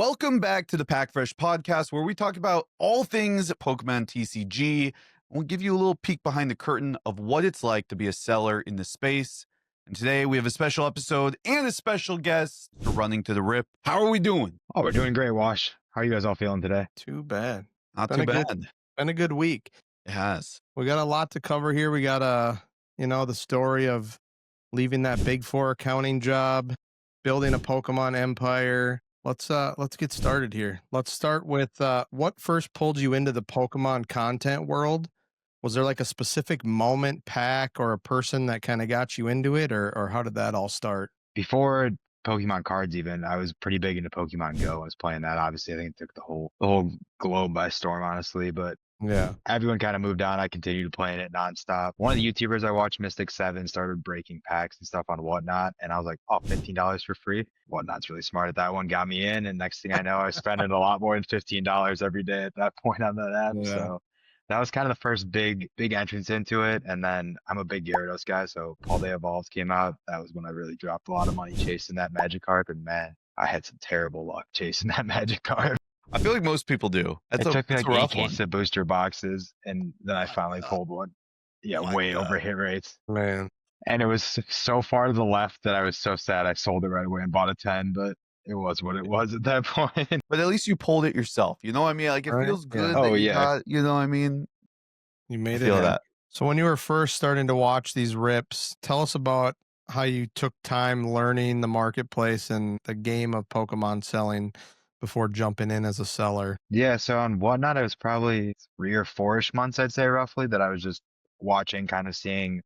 Welcome back to the Pack Fresh podcast, where we talk about all things Pokemon TCG. We'll give you a little peek behind the curtain of what it's like to be a seller in the space. And today we have a special episode and a special guest to running to the rip. How are we doing? Oh, we're doing great, Wash. How are you guys all feeling today? Too bad. Not too bad. Been a good week. It has. We got a lot to cover here. We got the story of leaving that Big Four accounting job, building a Pokemon empire. Let's get started here. Let's start with what first pulled you into the Pokemon content world? Was there like a specific moment, pack, or a person that kind of got you into it, or how did that all start? Before Pokemon cards, even I was pretty big into Pokemon Go. I was playing that. Obviously, I think it took the whole globe by storm, honestly. But Yeah. everyone kind of moved on. I continued playing it nonstop. One of the YouTubers I watched, Mystic7, started breaking packs and stuff on Whatnot, and I was like, oh, $15 for free. Whatnot's really smart at that one. Got me in, and next thing I know, I was spending a lot more than $15 every day at that point on that app. Yeah. So that was kind of the first big entrance into it. And then I'm a big Gyarados guy, so Paldean Evolved came out. That was when I really dropped a lot of money chasing that Magikarp, and man, I had some terrible luck chasing that Magikarp. I feel like most people do. It took me that's like a 8 rough one. cases of booster boxes, and then I finally God. pulled one. Yeah, My way God. over hit rates. Man. And it was so far to the left that I was so sad I sold it right away and bought a 10, but it was what it was at that point. But at least you pulled it yourself. You know what I mean? Like, it Right. feels Yeah. good. Oh, that you yeah. got, you know what I mean? You I made it. feel in. that. So when you were first starting to watch these rips, tell us about how you took time learning the marketplace and the game of Pokemon selling before jumping in as a seller. Yeah, so on Whatnot, it was probably 3 or 4-ish months, I'd say roughly, that I was just watching, kind of seeing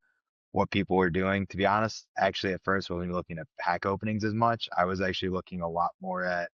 what people were doing. To be honest, actually at first, I wasn't even looking at pack openings as much. I was actually looking a lot more at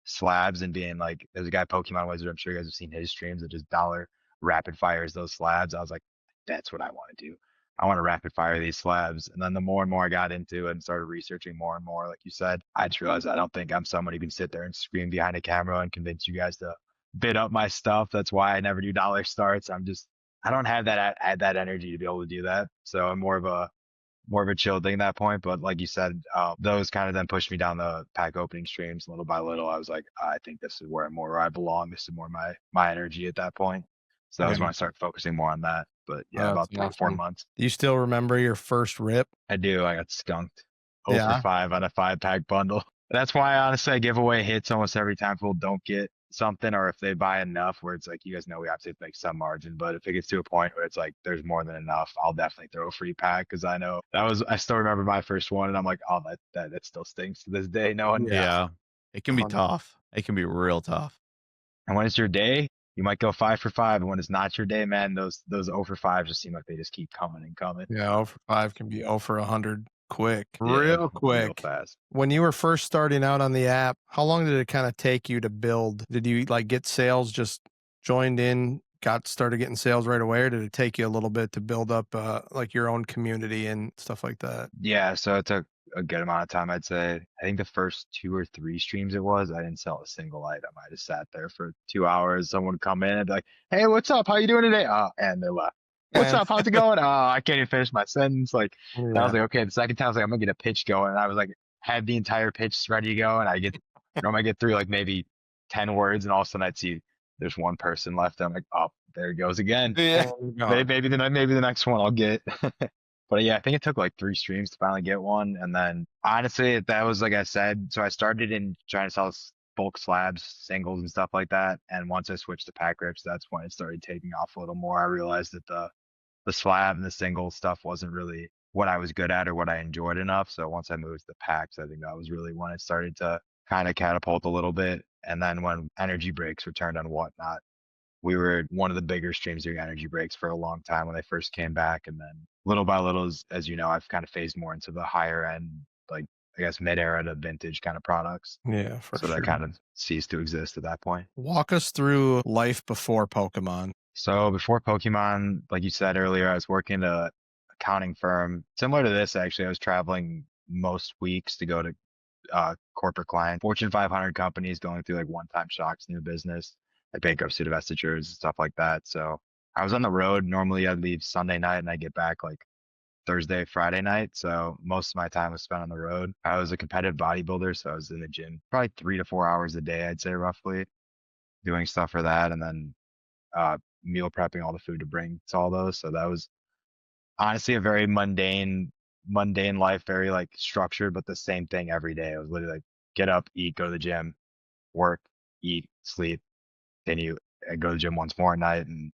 slabs and being like, there's a guy, Pokemon Wizard, I'm sure you guys have seen his streams, that just dollar rapid fires those slabs. I was like, that's what I want to do. I want to rapid fire these slabs. And then the more and more I got into it and started researching more and more, like you said, I just realized I don't think I'm someone who can sit there and scream behind a camera and convince you guys to bid up my stuff. That's why I never do dollar starts. I don't have that energy to be able to do that. So I'm more of a chill thing at that point. But like you said, those kind of then pushed me down the pack opening streams little by little. I was like, I think this is where I belong. This is more my energy at that point. So that was when I started focusing more on that. But yeah, Oh, about that's 3 or 4 awesome. months. Do you still remember your first rip? I do. I got skunked. 0 Yeah. for 5 on a 5-pack bundle. That's why honestly I give away hits almost every time people don't get something, or if they buy enough where it's like, you guys know we have to make some margin, but if it gets to a point where it's like there's more than enough, I'll definitely throw a free pack, because I still remember my first one, and I'm like, oh, that still stings to this day. No one. Yeah. It can be 100. tough. It can be real tough. And when it's your day, you might go 5 for 5, and when it's not your day, man, those 0 for 5 just seem like they just keep coming and coming. Yeah, 0 for 5 can be 0 for 100 quick. Yeah, Real quick. fast. When you were first starting out on the app, how long did it kind of take you to build? Did you like get sales, just joined in, started getting sales right away, or did it take you a little bit to build up like your own community and stuff like that? Yeah, so it took a good amount of time, I'd say. I think the first 2 or 3 streams I didn't sell a single item. I just sat there for 2 hours. Someone would come in and be like, hey, what's up? How you doing today? And they left. What's up? How's it going? I can't even finish my sentence. Like, I was like, okay. The second time I was like, I'm gonna get a pitch going. And I was like, had the entire pitch ready to go. And I normally get through like maybe 10 words, and all of a sudden I'd see there's one person left. I'm like, oh, there it goes again. Yeah. Maybe the next one I'll get. But yeah, I think it took like 3 streams to finally get one. And then honestly, that was like I said, so I started in trying to sell bulk slabs, singles and stuff like that. And once I switched to pack rips, that's when it started taking off a little more. I realized that the slab and the single stuff wasn't really what I was good at or what I enjoyed enough. So once I moved to packs, I think that was really when it started to kind of catapult a little bit. And then when energy breaks returned on Whatnot, we were one of the bigger streams doing energy breaks for a long time when they first came back. And then little by little, as you know, I've kind of phased more into the higher end, like I guess mid-era to vintage kind of products. Yeah, for So sure. that kind of ceased to exist at that point. Walk us through life before Pokemon. So before Pokemon, like you said earlier, I was working at an accounting firm. Similar to this, actually, I was traveling most weeks to go to corporate clients, Fortune 500 companies going through like one-time shocks in their business, like bankruptcy, divestitures, and stuff like that. So I was on the road. Normally I'd leave Sunday night and I'd get back like Thursday, Friday night. So most of my time was spent on the road. I was a competitive bodybuilder, so I was in the gym probably 3 to 4 hours a day, I'd say roughly, doing stuff for that, and then meal prepping all the food to bring to all those. So that was honestly a very mundane life, very like structured, but the same thing every day. It was literally like get up, eat, go to the gym, work, eat, sleep, then you go to the gym once more at night, and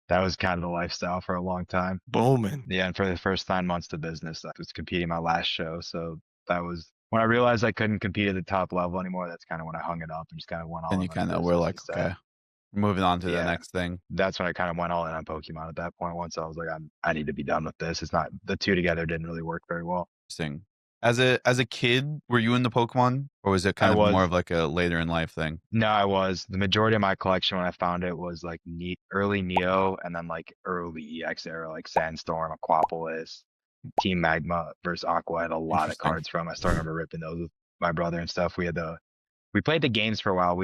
that was kind of the lifestyle for a long time. Booming. Yeah, and for the first 9 months of business, I was competing my last show. So that was when I realized I couldn't compete at the top level anymore. That's kind of when I hung it up and just kind of went all And in you on kind of were business like, instead. okay, moving on to the Yeah. next thing. That's when I kind of went all in on Pokemon at that point. Once I was like, I need to be done with this. It's not, the two together didn't really work very well. Interesting. As a kid, were you into Pokemon, or was it kind of more of like a later in life thing? No, I was. The majority of my collection when I found it was like early Neo and then like early EX era, like Sandstorm, Aquapolis, Team Magma versus Aqua. I had a lot of Interesting. cards from. I still remember ripping those with my brother and stuff. We played the games for a while.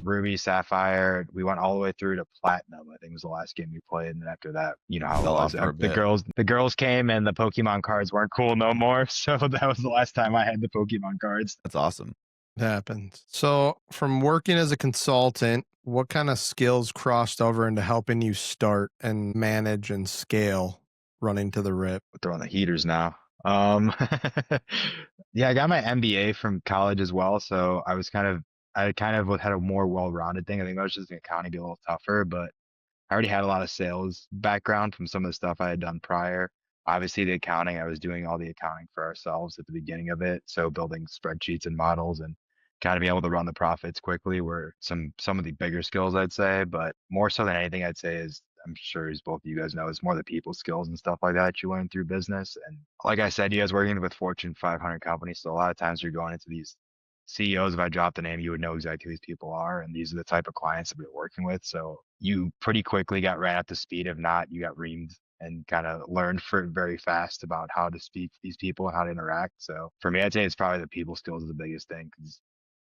Ruby, Sapphire, we went all the way through to Platinum. I think was the last game we played, and then after that, you know how it Fell off was. for a bit. The girls came, and the Pokemon cards weren't cool no more. So that was the last time I had the Pokemon cards. That's awesome. It happens. So, from working as a consultant, what kind of skills crossed over into helping you start and manage and scale running to the rip? We're throwing the heaters now. Yeah, I got my MBA from college as well, so I kind of had a more well-rounded thing. I think I was just in accounting be a little tougher, but I already had a lot of sales background from some of the stuff I had done prior. Obviously, the accounting, I was doing all the accounting for ourselves at the beginning of it, so building spreadsheets and models and kind of being able to run the profits quickly were some of the bigger skills, I'd say. But more so than anything, I'd say is, I'm sure as both of you guys know, it's more the people skills and stuff like that you learn through business. And like I said, you guys working with Fortune 500 companies, so a lot of times you're going into these CEOs. If I dropped the name, you would know exactly who these people are, and these are the type of clients that we're working with. So you pretty quickly got ran up to speed. If not, you got reamed and kind of learned for very fast about how to speak to these people and how to interact. So for me, I'd say it's probably the people skills is the biggest thing, because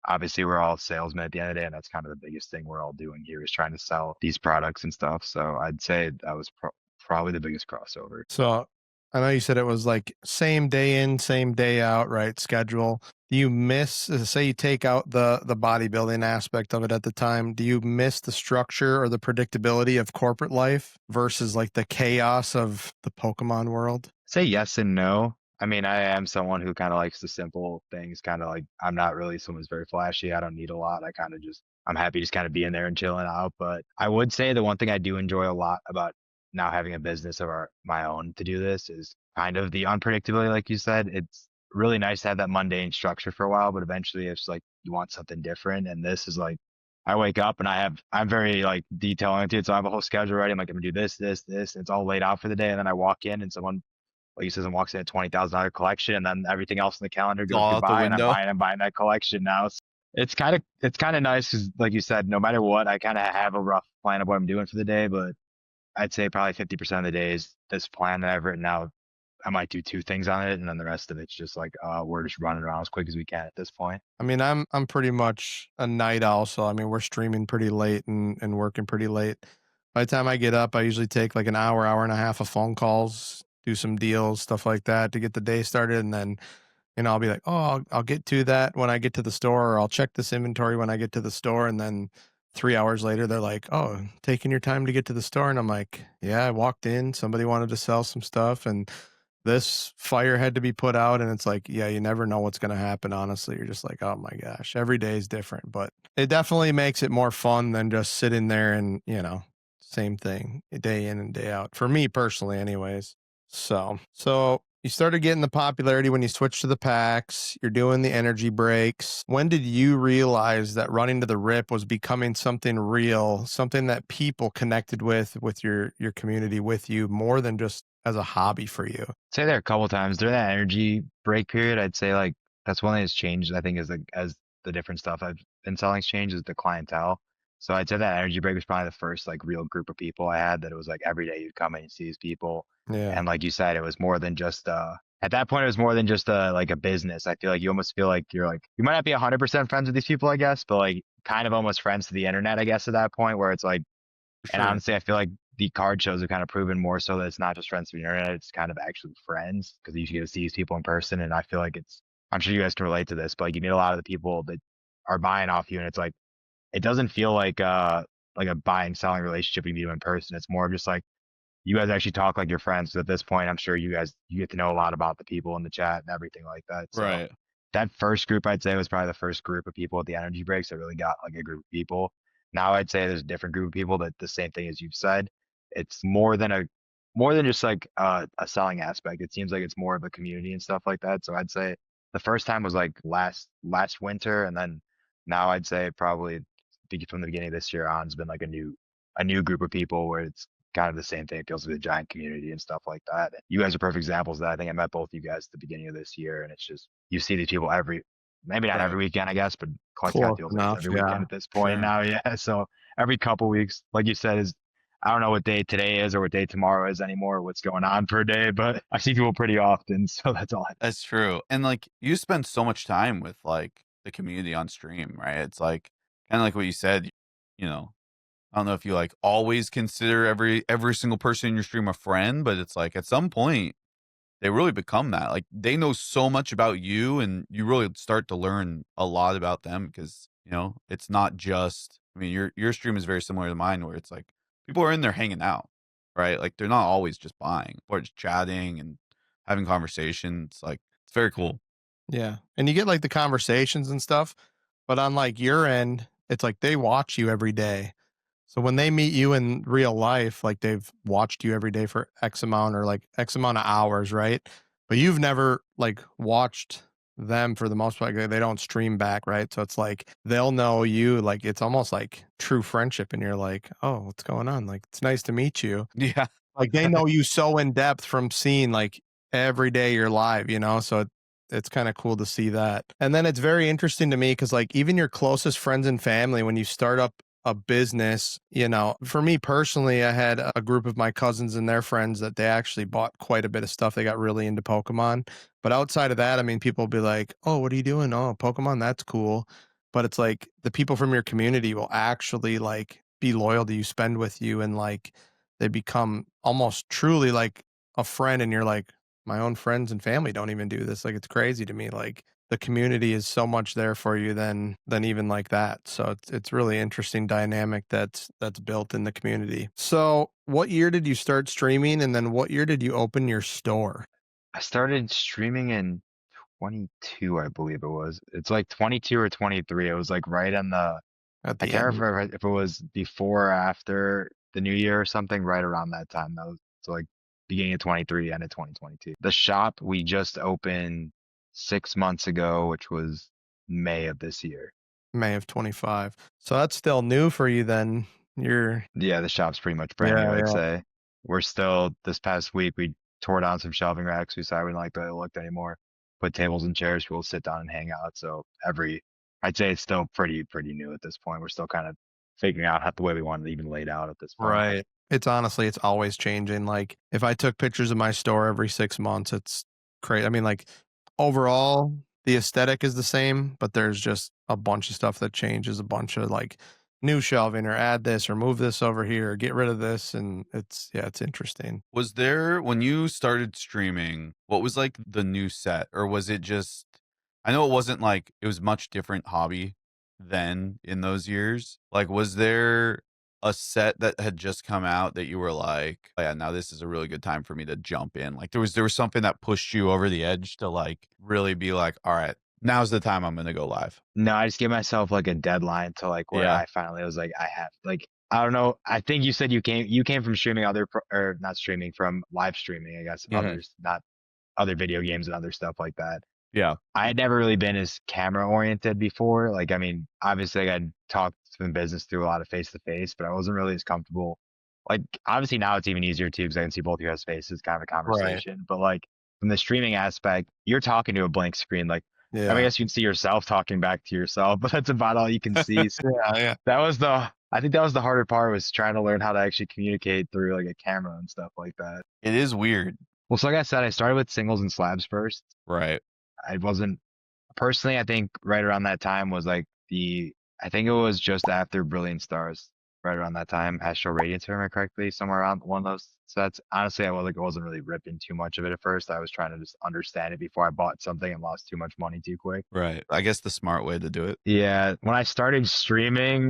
obviously we're all salesmen at the end of the day, and that's kind of the biggest thing we're all doing here is trying to sell these products and stuff. So I'd say that was probably the biggest crossover. So, I know you said it was like same day in, same day out, right? Schedule. Do you miss, say you take out the bodybuilding aspect of it at the time, do you miss the structure or the predictability of corporate life versus like the chaos of the Pokemon world? Say yes and no. I mean, I am someone who kind of likes the simple things, kind of like I'm not really someone who's very flashy. I don't need a lot. I'm happy just kind of being there and chilling out. But I would say the one thing I do enjoy a lot about now having a business of my own to do this is kind of the unpredictability, like you said. It's really nice to have that mundane structure for a while, but eventually it's like you want something different. And this is like, I wake up and I'm very like detail oriented. So I have a whole schedule ready. I'm like, I'm gonna do this, this, this. And it's all laid out for the day. And then I walk in and someone, like you says, and walks in a $20,000 collection, and then everything else in the calendar goes all out the goodbye, and window. I'm buying that collection now. So it's kind of nice because, like you said, no matter what, I kind of have a rough plan of what I'm doing for the day. But I'd say probably 50% of the day is this plan that I've written out. I might do 2 things on it, and then the rest of it's just like we're just running around as quick as we can at this point. I mean, I'm pretty much a night owl, so I mean, we're streaming pretty late and working pretty late. By the time I get up, I usually take like an hour and a half of phone calls, do some deals, stuff like that to get the day started, and then I'll be like, oh, I'll get to that when I get to the store, or I'll check this inventory when I get to the store, and then 3 hours later, they're like, oh, taking your time to get to the store, and I'm like, yeah, I walked in, somebody wanted to sell some stuff, and this fire had to be put out, and it's like, yeah, you never know what's going to happen. Honestly, you're just like, oh my gosh, every day is different, but it definitely makes it more fun than just sitting there and, same thing day in and day out for me personally anyways. So you started getting the popularity when you switched to the packs, you're doing the energy breaks. When did you realize that running to the rip was becoming something real, something that people connected with your community, with you, more than just as a hobby for you? I'd say there a couple times during that energy break period. I'd say like that's one thing that's changed. I think as the different stuff I've been selling changed is the clientele. So I'd say that energy break was probably the first like real group of people I had that it was like every day you'd come in and see these people. Yeah. And like you said, it was more than just at that point it was more than just like a business. I feel like you almost feel like you're like, you might not be 100% friends with these people, I guess, but like kind of almost friends to the internet, I guess, at that point, where it's like And Sure. honestly, I feel like the card shows have kind of proven more so that it's not just friends from the internet, it's kind of actually friends because you get to see these people in person. And I feel like I'm sure you guys can relate to this, but like you meet a lot of the people that are buying off you, and it's like, it doesn't feel like a buying selling relationship when you meet them in person. It's more of just like you guys actually talk like your friends. So at this point, I'm sure you get to know a lot about the people in the chat and everything like that. So Right. that first group I'd say was probably the first group of people at the energy breaks that really got like a group of people. Now I'd say there's a different group of people that the same thing as you've said. It's more than just like a selling aspect. It seems like it's more of a community and stuff like that. So I'd say the first time was like last winter, and then now I'd say probably from the beginning of this year on has been like a new group of people where it's kind of the same thing. It feels like a giant community and stuff like that. You guys are perfect examples of that. I think I met both you guys at the beginning of this year, and it's just you see these people maybe not every Right. weekend, I guess, but Close feels like it's enough. every Yeah. weekend at this point Sure. now. Yeah, so every couple weeks, like you said, is I don't know what day today is or what day tomorrow is anymore, what's going on per day, but I see people pretty often, so that's all. That's true. And like you spend so much time with like the community on stream, right? It's like kind of like what you said, you know, I don't know if you like always consider every single person in your stream a friend, but it's like at some point they really become that. Like they know so much about you and you really start to learn a lot about them because, you know, it's not just I mean, your stream is very similar to mine where it's like people are in there hanging out, right? Like they're not always just buying or just chatting and having conversations. Like it's very cool. Yeah. And you get like the conversations and stuff, but on like your end, it's like they watch you every day. So when they meet you in real life, like they've watched you every day for X amount or like X amount of hours, right? But you've never like watched them for the most part. They don't stream back, right? So it's like they'll know you, like it's almost like true friendship. And you're like, oh, what's going on? Like it's nice to meet you. Yeah. Like they know you so in depth from seeing like every day you're live, you know? So it's kind of cool to see that. And then it's very interesting to me because like even your closest friends and family, when you start up a business, you know, for me personally, I had a group of my cousins and their friends that they actually bought quite a bit of stuff. They got really into Pokemon. But outside of that, I mean, people will be like, oh, what are you doing? Oh, Pokemon, that's cool. But it's like the people from your community will actually like be loyal to you, spend with you, and like they become almost truly like a friend. And you're like, my own friends and family don't even do this. Like it's crazy to me. Like the community is so much there for you than even like that. So it's really interesting dynamic that's built in the community. So what year did you start streaming, and then what year did you open your store? I started streaming in 22, I believe it was. It's like 22 or 23. It was like right on the At I the can't end. remember if it was before or after the new year or something, right around that time. That was so like beginning of 23, end of 2022. The shop we just opened 6 months ago, which was May of this year. May of 25. So that's still new for you then. You're Yeah, the shop's pretty much brand new, yeah, I'd yeah. say. We're still, this past week, we tore down some shelving racks. We decided we didn't like the way it looked anymore. Put tables and chairs, people sit down and hang out. So I'd say it's still pretty new at this point. We're still kind of figuring out how the way we want it even laid out at this point. Right. It's honestly, it's always changing. Like if I took pictures of my store every 6 months, it's crazy. I mean, like overall, the aesthetic is the same, but there's just a bunch of stuff that changes, a bunch of like new shelving or add this or move this over here or get rid of this. And it's, yeah, it's interesting. Was there when you started streaming, what was like the new set or was it just I know it wasn't like it was much different hobby then in those years. Like was there a set that had just come out that you were like, oh, yeah, now this is a really good time for me to jump in. Like there was something that pushed you over the edge to like really be like, all right, now's the time I'm gonna go live. No, I just gave myself like a deadline to like where Yeah. I finally was like, I have like, I don't know. I think you said you came from streaming or not streaming from live streaming, I guess, Mhm. others, not other video games and other stuff like that. Yeah. I had never really been as camera oriented before. Like, I mean, obviously I had talked in business through a lot of face to face, but I wasn't really as comfortable. Like, obviously now it's even easier too, because I can see both your guys' faces, kind of a Right. conversation. But like from the streaming aspect, you're talking to a blank screen. Like, I mean, I Yeah. guess you can see yourself talking back to yourself, but that's about all you can see. So Yeah. Yeah. I think that was the harder part was trying to learn how to actually communicate through like a camera and stuff like that. It is weird. Well, so like I said, I started with singles and slabs first. Right. I wasn't personally, I think right around that time was like I think it was just after Brilliant Stars right around that time. Astral Radiance, if I remember correctly, somewhere around one of those sets. Honestly, wasn't really ripping too much of it at first. I was trying to just understand it before I bought something and lost too much money too quick. Right. I guess the smart way to do it. Yeah, when I started streaming,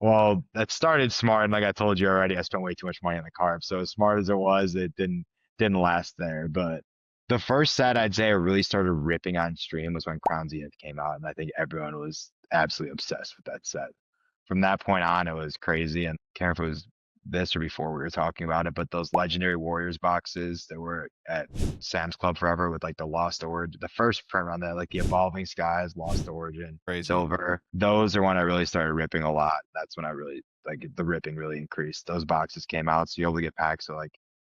well, that started smart, and like I told you already, I spent way too much money on the carp. So as smart as it was, it didn't last there. But the first set I'd say I really started ripping on stream was when Crown Zenith came out, and I think everyone was absolutely obsessed with that set. From that point on, it was crazy. And I can't remember if it was this or before we were talking about it, but those Legendary Warriors boxes that were at Sam's Club forever with like the Lost Origin, the first print on that, like the Evolving Skies, Lost Origin, Crazy. Silver. Those are when I really started ripping a lot. That's when I really like the ripping really increased. Those boxes came out, so you're able to get packs of like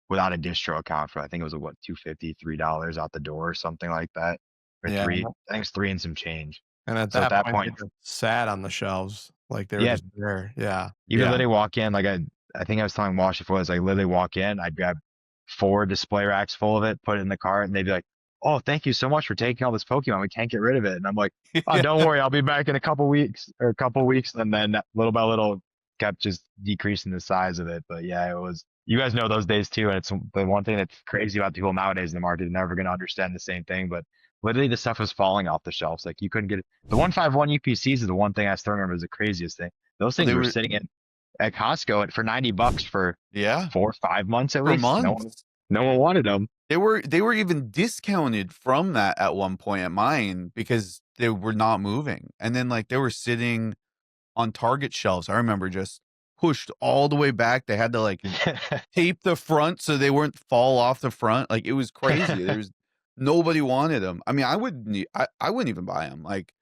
without a distro account for I think it was what $2.50, $3 out the door or something like that, or Yeah. three. I think it's three and some change. And at So that, at that point, point- they just sat on the shelves like they were Yeah. just there. Yeah. You could Yeah. literally walk in, like I think I was telling Wash before, it's like literally walk in, I'd grab 4 display racks full of it, put it in the cart, and they'd be like, "Oh, thank you so much for taking all this Pokemon. We can't get rid of it." And I'm like, "Oh, don't worry, I'll be back in a couple weeks." And then little by little kept just decreasing the size of it. But yeah, it was, you guys know those days too. And it's the one thing that's crazy about people nowadays in the market, they're never going to understand the same thing. But literally the stuff was falling off the shelves. Like you couldn't get it. The 151 UPCs is the one thing I still remember is the craziest thing. Those things they were were- sitting at Costco for $90 for Yeah. 4 or 5 months at For least. months. No one wanted them. They were even discounted from that at one point at mine because they were not moving. And then like they were sitting on Target shelves. I remember just pushed all the way back. They had to like tape the front so they wouldn't fall off the front. Like it was crazy. There's nobody wanted them. I mean, I wouldn't even buy them. Like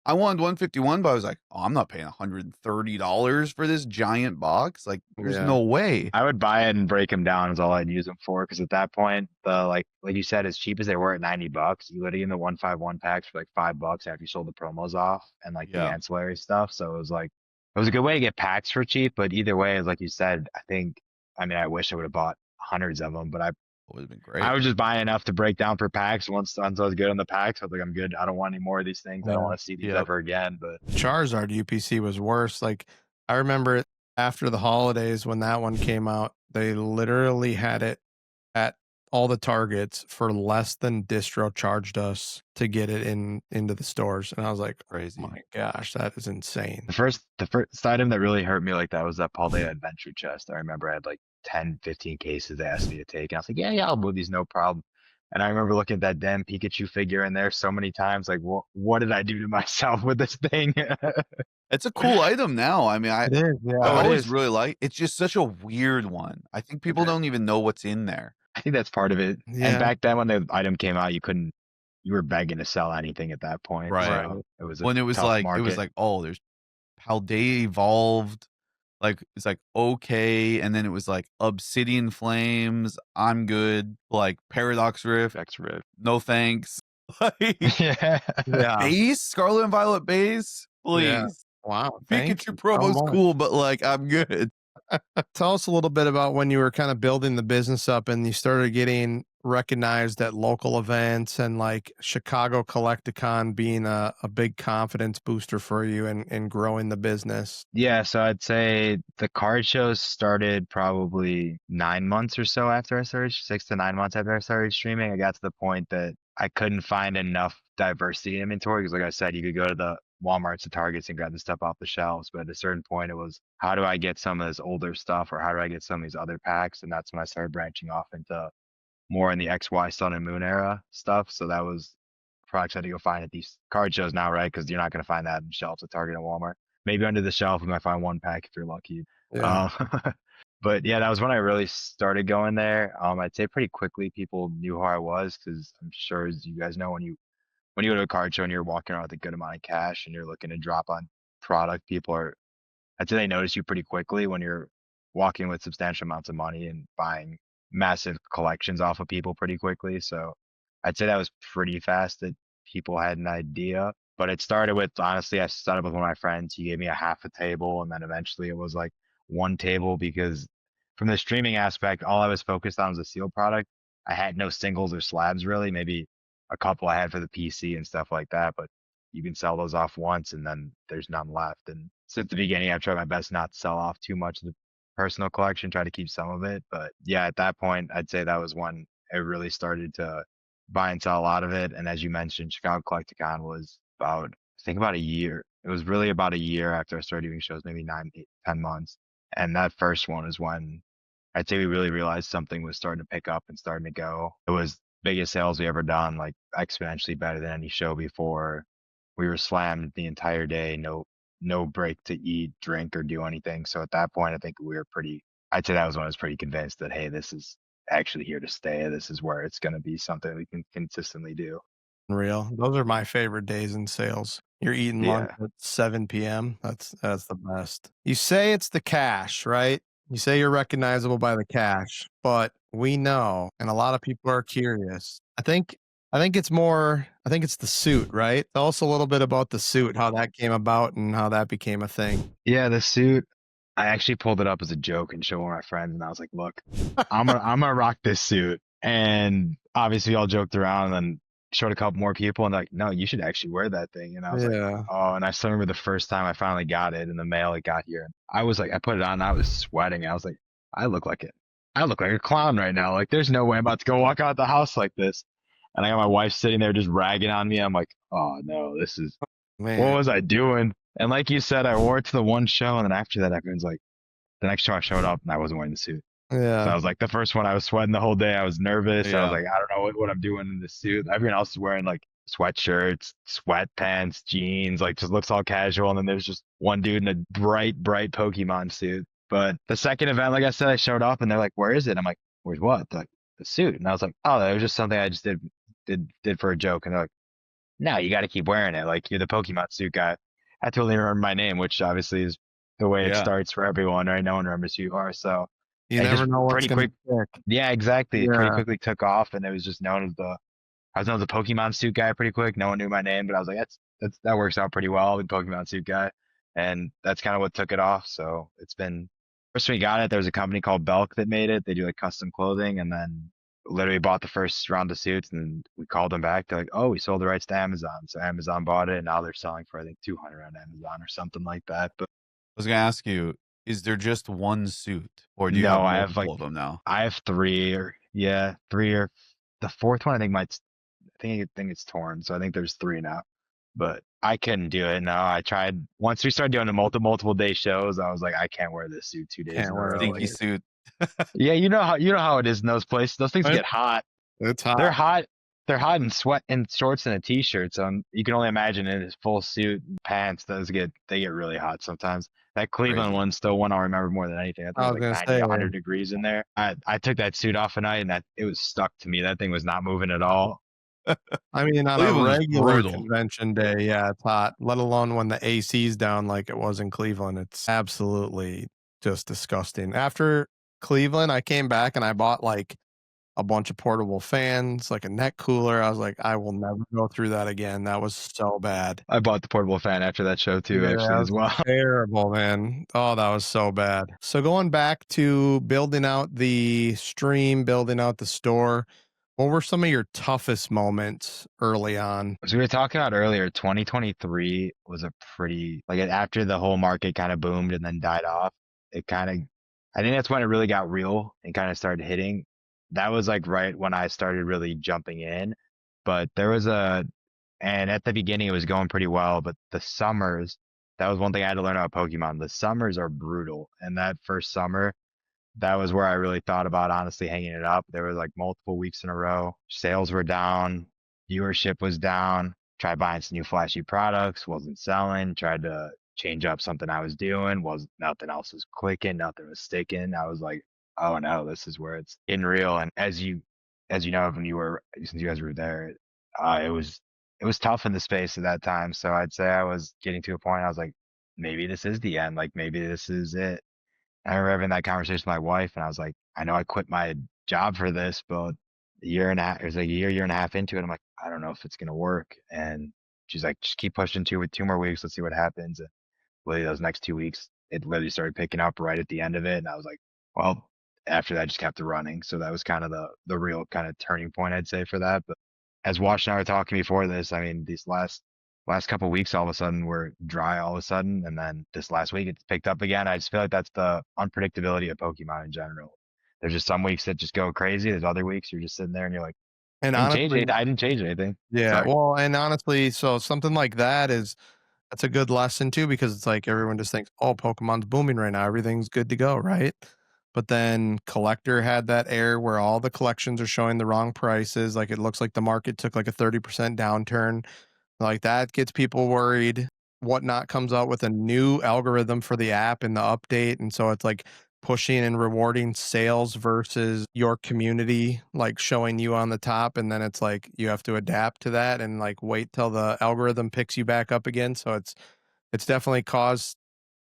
I wanted 151, but I was like, oh, I'm not paying $130 for this giant box. Like there's Yeah. no way. I would buy it and break them down is all I'd use them for. Because at that point, the like you said, as cheap as they were at $90, you literally in the 151 packs for like $5 after you sold the promos off and like the Yeah. ancillary stuff. So it was like it was a good way to get packs for cheap. But either way, as like you said, I wish I would have bought hundreds of them, but It would have been great. I would just buy enough to break down for packs. Once I was good on the packs, I was like, I'm good. I don't want any more of these things. I don't Yeah. want to see these Yep. ever again. But Charizard UPC was worse. Like I remember it after the holidays when that one came out, they literally had it at all the Targets for less than distro charged us to get it into the stores. And I was like, Crazy. oh my gosh, that is insane. the first item that really hurt me like that was that Paldean adventure chest. I remember I had like 10, 15 cases they asked me to take. And I was like, yeah, I'll move these, no problem. And I remember looking at that damn Pikachu figure in there so many times. Like, what did I do to myself with this thing? It's a cool item now. I mean, I It is, yeah. I it always is. really like. It's just such a weird one. I think people Okay. don't even know what's in there. I think that's part of it. Yeah. And back then when the item came out, you were begging to sell anything at that point. Right. So it was a When it was tough like market. oh, there's Paldean evolved. Like it's like okay, and then it was like Obsidian Flames. I'm good. Like Paradox Rift. No thanks. Like Yeah. Yeah. base Scarlet and Violet base, please. Yeah. Wow. Thank you Pikachu so promo's much. cool, but like I'm good. Tell us a little bit about when you were kind of building the business up and you started getting recognized at local events and like Chicago Collecticon being a big confidence booster for you and growing the business. Yeah, so I'd say the card shows started probably 9 months or so after I started, 6 to 9 months after I started streaming. I got to the point that I couldn't find enough diversity in inventory because, like I said, you could go to the Walmarts and Targets and grab the stuff off the shelves. But at a certain point, it was how do I get some of this older stuff or how do I get some of these other packs? And that's when I started branching off into more in the XY Sun and Moon era stuff. So that was products I had to go find at these card shows now, right? Because you're not going to find that in shelves at Target and Walmart. Maybe under the shelf, you might find one pack if you're lucky. Yeah. But yeah, that was when I really started going there. I'd say pretty quickly people knew who I was because I'm sure, as you guys know, when you go to a card show and you're walking around with a good amount of cash and you're looking to drop on product, I'd say they notice you pretty quickly when you're walking with substantial amounts of money and buying massive collections off of people pretty quickly. So I'd say that was pretty fast that people had an idea. But it started with, honestly, I started with one of my friends. He gave me a half a table, and then eventually it was like one table because from the streaming aspect, all I was focused on was a sealed product. I had no singles or slabs really, maybe a couple I had for the PC and stuff like that. But you can sell those off once and then there's none left. And since the beginning, I've tried my best not to sell off too much of the personal collection, try to keep some of it. But yeah, at that point, I'd say that was when it really started to buy and sell a lot of it. And as you mentioned, Chicago Collecticon was about, I think about a year. It was really about a year after I started doing shows, maybe 9, 8, 10 months. And that first one is when I'd say we really realized something was starting to pick up and starting to go. It was biggest sales we ever done, like exponentially better than any show before. We were slammed the entire day, no break to eat, drink, or do anything. So at that point, I think we were I'd say that was when I was pretty convinced that, hey, this is actually here to stay. This is where it's going to be something we can consistently do. Real. Those are my favorite days in sales. You're eating lunch Yeah. at 7 p.m. That's the best. You say it's the cash, right? You say you're recognizable by the cash, but we know, and a lot of people are curious. I think it's the suit, right? Tell us a little bit about the suit, how that came about and how that became a thing. Yeah, the suit. I actually pulled it up as a joke and showed one of my friends, and I was like, "Look, I'm gonna rock this suit." And obviously, we all joked around, and then showed a couple more people, and they're like, "No, you should actually wear that thing." And I was like, Yeah. "Oh!" And I still remember the first time I finally got it in the mail. It got here. I was like, I put it on, and I was sweating. I was like, I look like a clown right now. Like, there's no way I'm about to go walk out the house like this. And I got my wife sitting there just ragging on me. I'm like, "Oh no, this is Man. what was I doing?" And like you said, I wore it to the one show, and then after that, everyone's like, the next show I showed up and I wasn't wearing the suit. Yeah. So I was like, the first one I was sweating the whole day. I was nervous. I Yeah. was like, I don't know what I'm doing in this suit. Everyone else is wearing like sweatshirts, sweatpants, jeans, like just looks all casual. And then there's just one dude in a bright Pokemon suit. But the second event, like I said, I showed up and they're like, "Where is it?" I'm like, "Where's what?" They're like, "The suit." And I was like, "Oh, that was just something I just did for a joke." And they're like, "No, you got to keep wearing it. Like, you're the Pokemon suit guy." I totally remember my name, which obviously is the way it Yeah. starts for everyone, right? No one remembers who you are. So You it never just know what's pretty gonna quick. stick. Yeah, exactly. It pretty Yeah. quickly took off, and it was just known as I was known as a Pokemon suit guy pretty quick. No one knew my name, but I was like, that works out pretty well, the Pokemon suit guy. And that's kind of what took it off. So it's been, first when we got it, there was a company called Belk that made it. They do like custom clothing, and then literally bought the first round of suits, and we called them back. They're like, "Oh, we sold the rights to Amazon." So Amazon bought it, and now they're selling for, I think, 200 on Amazon or something like that. But I was gonna ask you, is there just one suit, or do you have no, I have multiple like, of them now? I have three or the fourth one I think I think it's torn. So I think there's three now, but I couldn't do it. No, I tried. Once we started doing the multiple day shows, I was like, I can't wear this suit 2 days Can't in a wear it. row. Stinky Like, suit. yeah, you know how it is in those places. Those things Right. get hot. It's hot. They're hot. They're hot in sweat and shorts and a t-shirt. So you can only imagine in his full suit and pants. They get really hot sometimes. That Cleveland Crazy. one's still one I'll remember more than anything. I think I it was was like gonna 90, say, 100 degrees in there. I took that suit off a night and it was stuck to me. That thing was not moving at all. I mean, on a Cleveland's regular brutal. convention day, yeah, it's hot. Let alone when the AC's down like it was in Cleveland. It's absolutely just disgusting. After Cleveland, I came back and I bought like a bunch of portable fans, like a neck cooler. I was like, I will never go through that again. That was so bad. I bought the portable fan after that show too, Yeah, actually, it as was well. terrible, man. Oh, that was so bad. So going back to building out the stream, building out the store, what were some of your toughest moments early on? As we were talking about earlier, 2023 was a pretty, like, after the whole market kind of boomed and then died off, I think that's when it really got real and kind of started hitting. That was like right when I started really jumping in. But and at the beginning it was going pretty well, but the summers, that was one thing I had to learn about Pokemon. The summers are brutal. And that first summer, that was where I really thought about honestly hanging it up. There was like multiple weeks in a row. Sales were down, viewership was down. Tried buying some new flashy products, wasn't selling. Tried to change up something I was doing, was nothing else was clicking, nothing was sticking. I was like, oh no, this is where it's getting real. And as you know, since you guys were there, it was tough in the space at that time. So I'd say I was getting to a point. I was like, maybe this is the end. Like maybe this is it. I remember having that conversation with my wife, and I was like, I know I quit my job for this, but it was like a year and a half into it. I'm like, I don't know if it's gonna work. And she's like, just keep pushing with 2 more weeks. Let's see what happens. And literally those next 2 weeks, it literally started picking up right at the end of it. And I was like, well, after that, I just kept it running. So that was kind of the real kind of turning point, I'd say, for that. But as Wash and I were talking before this, I mean, these last last couple of weeks all of a sudden were dry all of a sudden, and then this last week it's picked up again. I just feel like that's the unpredictability of Pokemon in general. There's just some weeks that just go crazy. There's other weeks you're just sitting there and you're like, And I didn't change honestly, anything. I didn't change anything. yeah, Sorry. well, and honestly, so something like that's a good lesson too, because it's like everyone just thinks, oh, Pokemon's booming right now, everything's good to go, right? But then Collector had that error where all the collections are showing the wrong prices. Like it looks like the market took like a 30% downturn. Like that gets people worried. Whatnot comes out with a new algorithm for the app in the update. And so it's like pushing and rewarding sales versus your community, like showing you on the top. And then it's like you have to adapt to that and like wait till the algorithm picks you back up again. So it's definitely caused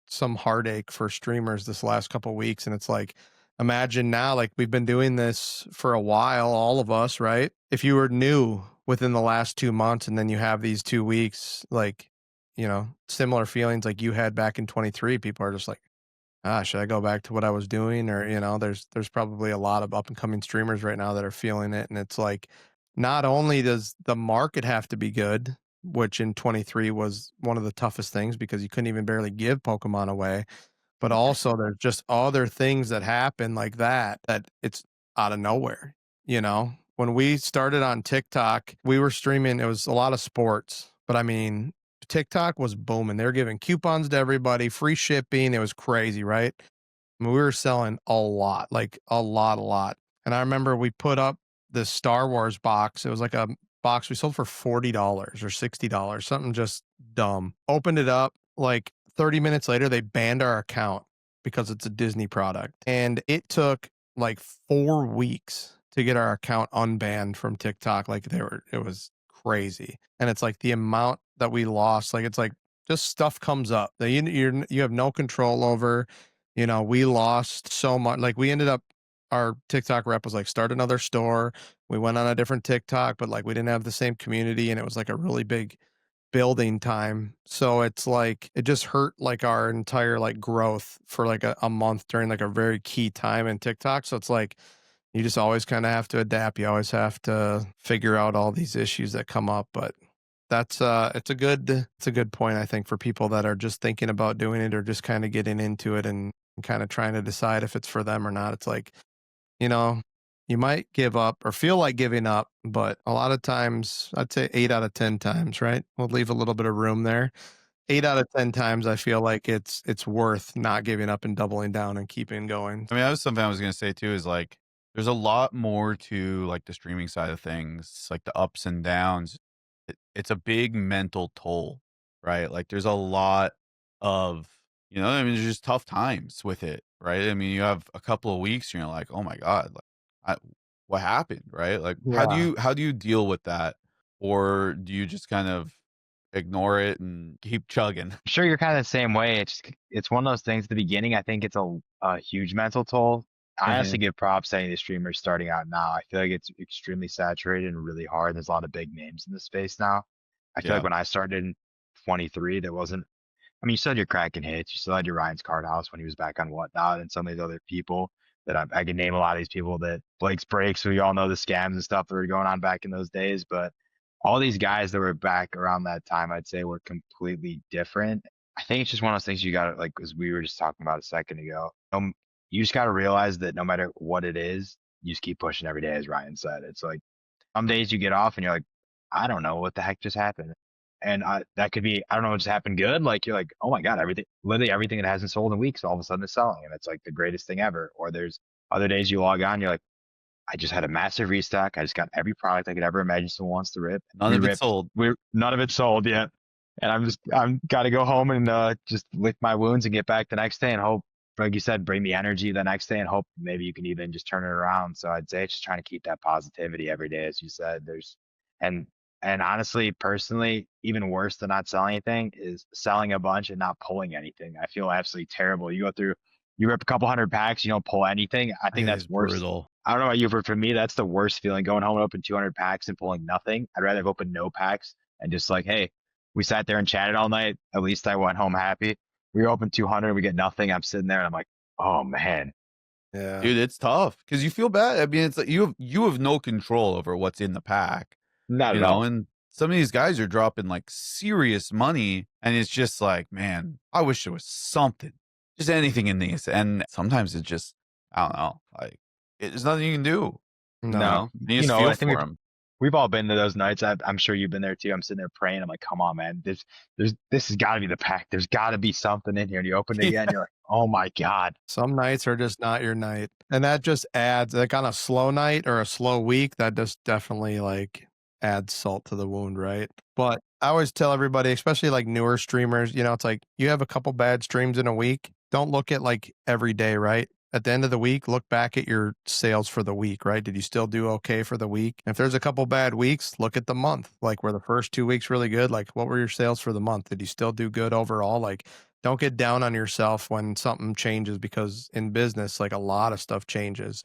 some heartache for streamers this last couple weeks. And it's like, imagine now, like we've been doing this for a while, all of us, right? If you were new within the last 2 months and then you have these 2 weeks, like, similar feelings like you had back in 23, people are just like, should I go back to what I was doing? Or, there's probably a lot of up and coming streamers right now that are feeling it. And it's like, not only does the market have to be good, which in 23 was one of the toughest things because you couldn't even barely give Pokemon away, but also there's just other things that happen like that it's out of nowhere. When we started on TikTok, we were streaming, it was a lot of sports, but I mean, TikTok was booming. They were giving coupons to everybody, free shipping. It was crazy, right? I mean, we were selling a lot, like a lot. And I remember we put up this Star Wars box. It was like a box we sold for $40 or $60, something just dumb. Opened it up, like 30 minutes later, they banned our account because it's a Disney product. And it took like 4 weeks to get our account unbanned from TikTok. Like it was crazy. And it's like the amount that we lost, like it's like just stuff comes up that you have no control over. We lost so much. Like we ended up, our TikTok rep was like, start another store. We went on a different TikTok, but like we didn't have the same community and it was like a really big building time. So it's like it just hurt like our entire like growth for like a month during like a very key time in TikTok. So it's like you just always kind of have to adapt. You always have to figure out all these issues that come up. But that's it's a good point, I think, for people that are just thinking about doing it or just kind of getting into it and kind of trying to decide if it's for them or not. It's like, you might give up or feel like giving up, but a lot of times, I'd say 8 out of 10 times, right? We'll leave a little bit of room there. 8 out of 10 times, I feel like it's worth not giving up and doubling down and keeping going. I mean, that was something I was going to say too, is like, there's a lot more to like the streaming side of things, like the ups and downs. It's a big mental toll, right? Like there's a lot of, I mean, there's just tough times with it, right? I mean, you have a couple of weeks and you're like, oh my God, like what happened, right? Like Yeah. how do you deal with that? Or do you just kind of ignore it and keep chugging? I'm sure you're kind of the same way. It's one of those things at the beginning. I think it's a huge mental toll. I honestly give props to any of the streamers starting out now. I feel like it's extremely saturated and really hard. There's a lot of big names in the space now. I feel like Yeah. when I started in 23, there wasn't. I mean, you still had your Kraken hits, you still had your Ryan's Card House when he was back on Whatnot, and some of these other people that I can name a lot of these people that Blake's Breaks, we all know the scams and stuff that were going on back in those days. But all these guys that were back around that time, I'd say, were completely different. I think it's just one of those things you got to, like, as we were just talking about a second ago, you just got to realize that no matter what it is, you just keep pushing every day, as Ryan said. It's like some days you get off and you're like, I don't know what the heck just happened. And that could be, I don't know, what just happened good. Like you're like, oh my God, literally everything that hasn't sold in weeks, all of a sudden is selling. And it's like the greatest thing ever. Or there's other days you log on, you're like, I just had a massive restock. I just got every product I could ever imagine someone wants to rip. None of it sold. None of it sold yet. And I'm got to go home and just lick my wounds and get back the next day and hope, like you said, bring the energy the next day and hope maybe you can even just turn it around. So I'd say it's just trying to keep that positivity every day, as you said. And and honestly, personally, even worse than not selling anything is selling a bunch and not pulling anything. I feel absolutely terrible. You rip a couple hundred packs, you don't pull anything. I think It that's is worse. brutal. I don't know about you, but for me, that's the worst feeling. Going home and open 200 packs and pulling nothing. I'd rather have opened no packs and just like, hey, we sat there and chatted all night. At least I went home happy. We open 200, we get nothing. I'm sitting there and I'm like, oh man. Yeah. Dude, it's tough because you feel bad. I mean, it's like you have no control over what's in the pack, Not at all. and some of these guys are dropping like serious money, and it's just like, man, I wish there was something, just anything in these. And sometimes it just, I don't know, like there's nothing you can do. You No. No, you just feel I think for them. we've all been to those nights. I'm sure you've been there too. I'm sitting there praying. I'm like, come on, man. This has got to be the pack. There's got to be something in here. And you open it again, you're like, oh my God. Some nights are just not your night. And that just adds, like on a slow night or a slow week, that just definitely like adds salt to the wound, right? But I always tell everybody, especially like newer streamers, it's like you have a couple bad streams in a week. Don't look at like every day, right? At the end of the week, look back at your sales for the week, right? Did you still do okay for the week? If there's a couple bad weeks, look at the month. Like, were the first 2 weeks really good? Like, what were your sales for the month? Did you still do good overall? Like, don't get down on yourself when something changes, because in business, like a lot of stuff changes.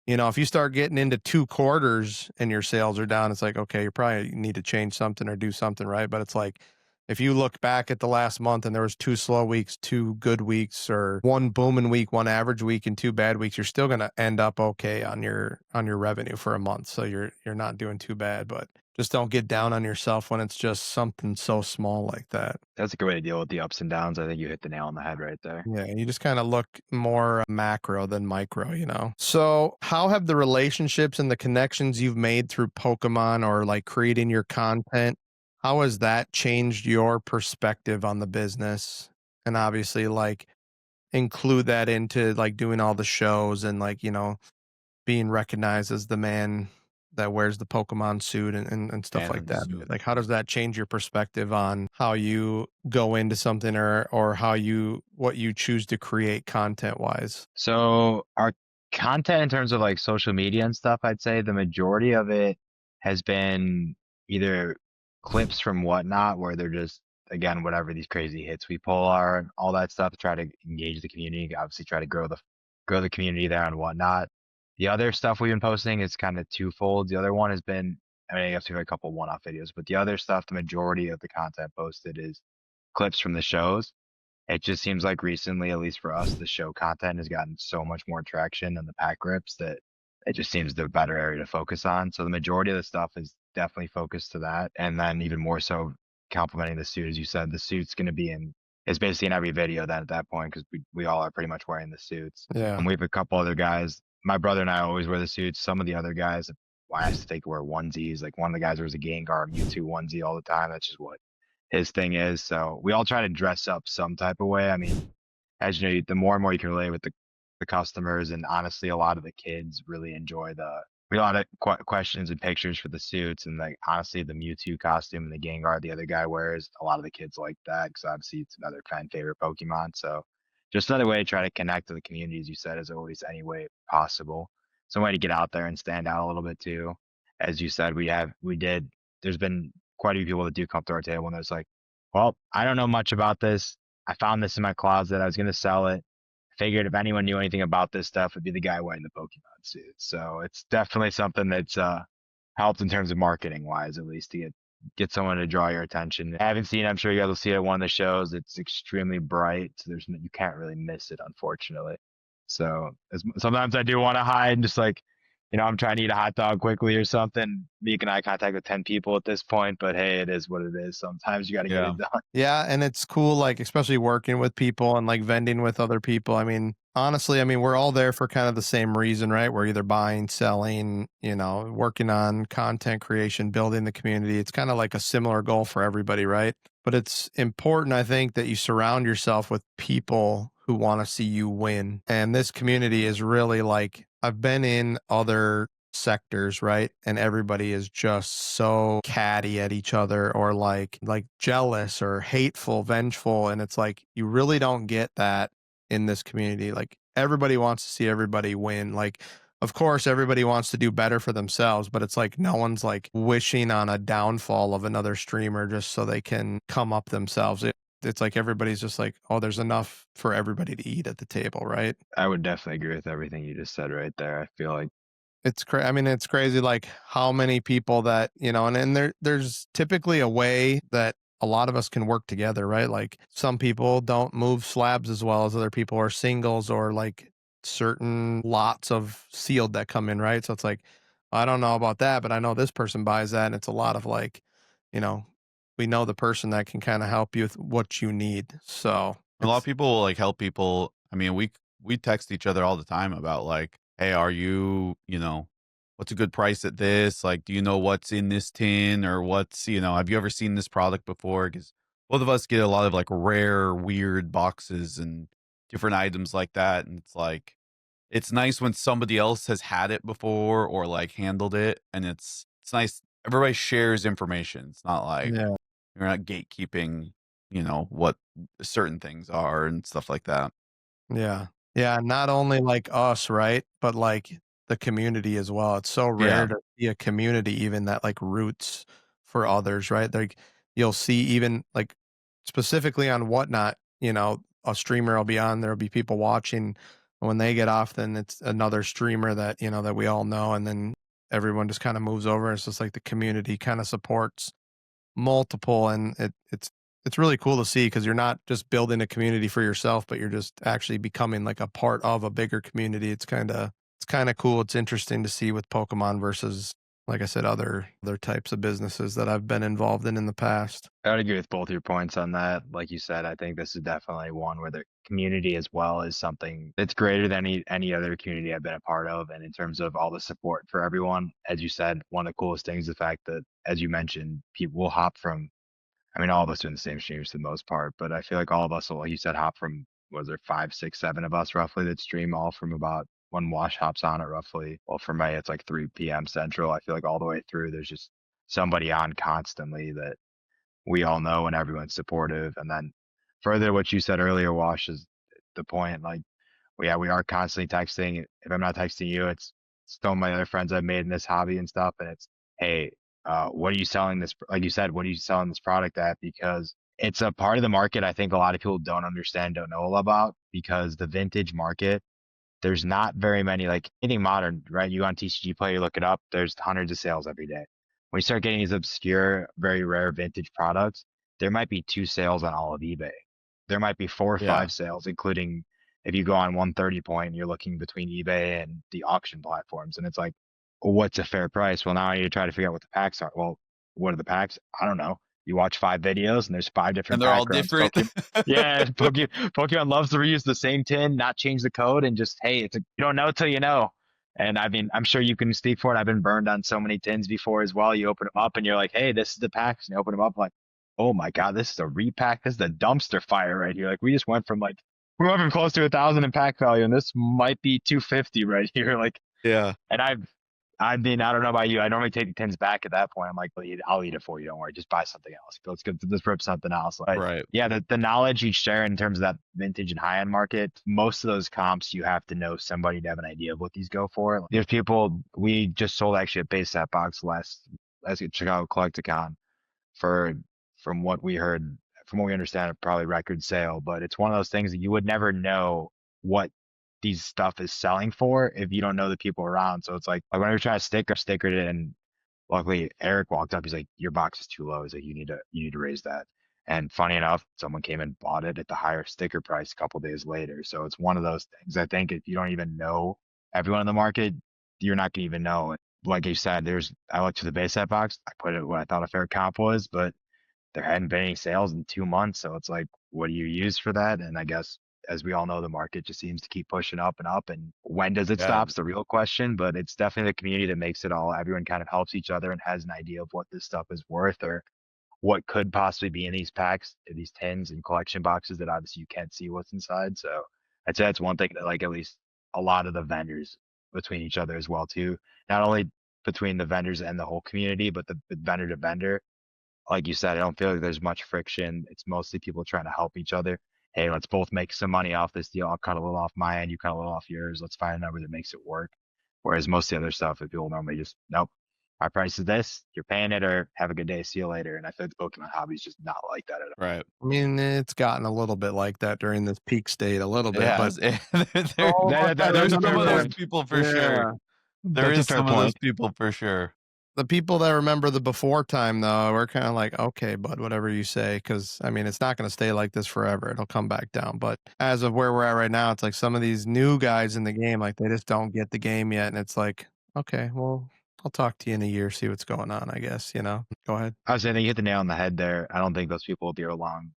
If you start getting into 2 quarters and your sales are down, it's like, okay, you probably need to change something or do something, right? But it's like, if you look back at the last month and there was 2 slow weeks, 2 good weeks, or 1 booming week, 1 average week, and 2 bad weeks, you're still going to end up okay on your revenue for a month. So you're not doing too bad, but just don't get down on yourself when it's just something so small like that. That's a good way to deal with the ups and downs. I think you hit the nail on the head right there. Yeah, you just kind of look more macro than micro. So how have the relationships and the connections you've made through Pokemon or like creating your content, how has that changed your perspective on the business? And obviously like include that into like doing all the shows and like, being recognized as the man that wears the Pokemon suit and stuff Man like in the that. suit. Like, how does that change your perspective on how you go into something or what you choose to create content wise? So our content in terms of like social media and stuff, I'd say the majority of it has been either clips from Whatnot, where they're just, again, whatever these crazy hits we pull are, and all that stuff to try to engage the community, obviously try to grow the community there on Whatnot. The other stuff we've been posting is kind of twofold. The other one has been, I mean, I guess we have a couple one-off videos, but the other stuff, the majority of the content posted is clips from the shows. It just seems like recently, at least for us, the show content has gotten so much more traction than the pack grips that it just seems the better area to focus on. So the majority of the stuff is definitely focused to that. And then even more so complementing the suit, as you said, the suit's going to be it's basically in every video then at that point, because we all are pretty much wearing the suits. Yeah. And we have a couple other guys. My brother and I always wear the suits. Some of the other guys, I asked to wear onesies. Like one of the guys wears a Gengar Mewtwo onesie all the time. That's just what his thing is. So we all try to dress up some type of way. I mean, as you know, the more and more you can relate with the customers, and honestly, a lot of the kids really enjoy we got a lot of questions and pictures for the suits, and like honestly, the Mewtwo costume and the Gengar the other guy wears, a lot of the kids like that because obviously it's another fan favorite Pokemon. So just another way to try to connect to the community, as you said, is always any way possible. Some way to get out there and stand out a little bit too. As you said, there's been quite a few people that do come to our table and it's like, well, I don't know much about this. I found this in my closet. I was going to sell it. Figured if anyone knew anything about this stuff, it'd be the guy wearing the Pokemon suit. So it's definitely something that's helped in terms of marketing wise, at least to get someone to draw your attention. I haven't seen it. I'm sure you guys will see it at one of the shows. It's extremely bright. So you can't really miss it, unfortunately. So sometimes I do want to hide and just like, I'm trying to eat a hot dog quickly or something, making eye contact with 10 people at this point, but hey, it is what it is. Sometimes you got to get it done. Yeah. And it's cool, like, especially working with people and like vending with other people. I mean, honestly, we're all there for kind of the same reason, right? We're either buying, selling, working on content creation, building the community. It's kind of like a similar goal for everybody, right? But it's important, I think, that you surround yourself with people who want to see you win. And this community is really like, I've been in other sectors, right? And everybody is just so catty at each other or like jealous or hateful, vengeful. And it's like, you really don't get that in this community. Like everybody wants to see everybody win. Like, of course, everybody wants to do better for themselves, but it's like no one's like wishing on a downfall of another streamer just so they can come up themselves. It's like everybody's just like, oh, there's enough for everybody to eat at the table, right? I would definitely agree with everything you just said right there. I feel like it's it's crazy, like how many people that, and there's typically a way that a lot of us can work together, right? Like some people don't move slabs as well as other people, or singles, or like certain lots of sealed that come in, right? So it's like, I don't know about that, but I know this person buys that, and it's a lot of like we know the person that can kind of help you with what you need. So A lot of it's people will like help people. I mean, we text each other all the time about like, hey, are you, what's a good price at this? Like, do you know what's in this tin or what's, have you ever seen this product before? Because both of us get a lot of like rare, weird boxes and different items like that. And it's like, it's nice when somebody else has had it before or like handled it. And it's nice. Everybody shares information. It's not like yeah. you're not gatekeeping, what certain things are and stuff like that. Yeah. Yeah, not only like us, right? But like the community as well. It's so rare Yeah. to see a community even that like roots for others, right? Like you'll see even like specifically on Whatnot, a streamer will be on, there'll be people watching. When they get off, then it's another streamer that, that we all know, and then everyone just kind of moves over. It's just like the community kind of supports multiple, and it's really cool to see because you're not just building a community for yourself, but you're just actually becoming like a part of a bigger community. It's kind of cool. It's interesting to see with Pokemon versus, like I said, other types of businesses that I've been involved in the past. I would agree with both your points on that. Like you said, I think this is definitely one where the community as well is something that's greater than any other community I've been a part of. And in terms of all the support for everyone, as you said, one of the coolest things is the fact that, as you mentioned, people will hop from, I mean, all of us are in the same streams for the most part, but I feel like all of us will, like you said, hop from, was there 5, 6, 7 of us roughly that stream all from about when Wash hops on it roughly. Well, for me, it's like 3 p.m. Central. I feel like all the way through, there's just somebody on constantly that we all know and everyone's supportive. And then further, what you said earlier, Wash, is the point. Like, well, yeah, we are constantly texting. If I'm not texting you, it's some of my other friends I've made in this hobby and stuff. And it's, hey, what are you selling this? Like you said, what are you selling this product at? Because it's a part of the market I think a lot of people don't understand, don't know about, because the vintage market, there's not very many, like anything modern, right? You go on TCG Play, you look it up, there's hundreds of sales every day. When you start getting these obscure, very rare vintage products, there might be 2 sales on all of eBay. There might be 4 or Yeah. 5 sales, including if you go on 130 point and you're looking between eBay and the auction platforms. And it's like, well, what's a fair price? Well, now I need to try to figure out what the packs are. Well, what are the packs? I don't know. You watch 5 videos and there's 5 And different they're all pack runs. different. Yeah, Pokemon loves to reuse the same tin, not change the code, and just, hey, you don't know till you know. And I mean, I'm sure you can speak for it. I've been burned on so many tins before as well. You open them up and you're like, hey, this is the packs. And you open them up like, oh my God, this is a repack. This is a dumpster fire right here. Like we went from close to 1,000 in pack value, and this might be 250 right here. Like, Yeah. and I mean, I don't know about you. I normally take the tins back at that point. I'm like, I'll eat it for you. Don't worry. Just buy something else. Let's rip something else. Like, Right. yeah, the knowledge you share in terms of that vintage and high end market, most of those comps, you have to know somebody to have an idea of what these go for. There's people, we just sold actually a base set box last at Chicago Collecticon for, from what we heard, from what we understand, probably record sale. But it's one of those things that you would never know what these stuff is selling for if you don't know the people around. So it's like when we were trying to stickered it, and luckily Eric walked up. He's like, "Your box is too low." He's like, "You need to raise that." And funny enough, someone came and bought it at the higher sticker price a couple days later. So it's one of those things. I think if you don't even know everyone in the market, you're not gonna even know. Like you said, I looked to the base set box. I put it what I thought a fair comp was, but there hadn't been any sales in 2 months. So it's like, what do you use for that? And I guess, as we all know, the market just seems to keep pushing up and up. And when does it Yeah. stop? It's the real question, but it's definitely the community that makes it all. Everyone kind of helps each other and has an idea of what this stuff is worth or what could possibly be in these packs, these tins and collection boxes that obviously you can't see what's inside. So I'd say that's one thing that like at least a lot of the vendors between each other as well too. Not only between the vendors and the whole community, but the vendor to vendor. Like you said, I don't feel like there's much friction. It's mostly people trying to help each other. Hey, let's both make some money off this deal. I'll cut a little off my end, you cut a little off yours. Let's find a number that makes it work. Whereas most of the other stuff, if people normally just, nope, our price is this, you're paying it, or have a good day, see you later. And I feel like the Pokemon hobby is just not like that at all. Right. I mean, it's gotten a little bit like that during this peak state, a little bit, Yeah. but There's That's a some fair of those point. people for sure. yeah. There That's a is fair some of those point. people for sure. The people that remember the before time, though, we're kind of like, okay, bud, whatever you say, because I mean, it's not going to stay like this forever. It'll come back down. But as of where we're at right now, it's like some of these new guys in the game, like they just don't get the game yet, and it's like, okay, well, I'll talk to you in a year, see what's going on, I guess, you know? Go ahead. I was saying you hit the nail on the head there. I don't think those people will be around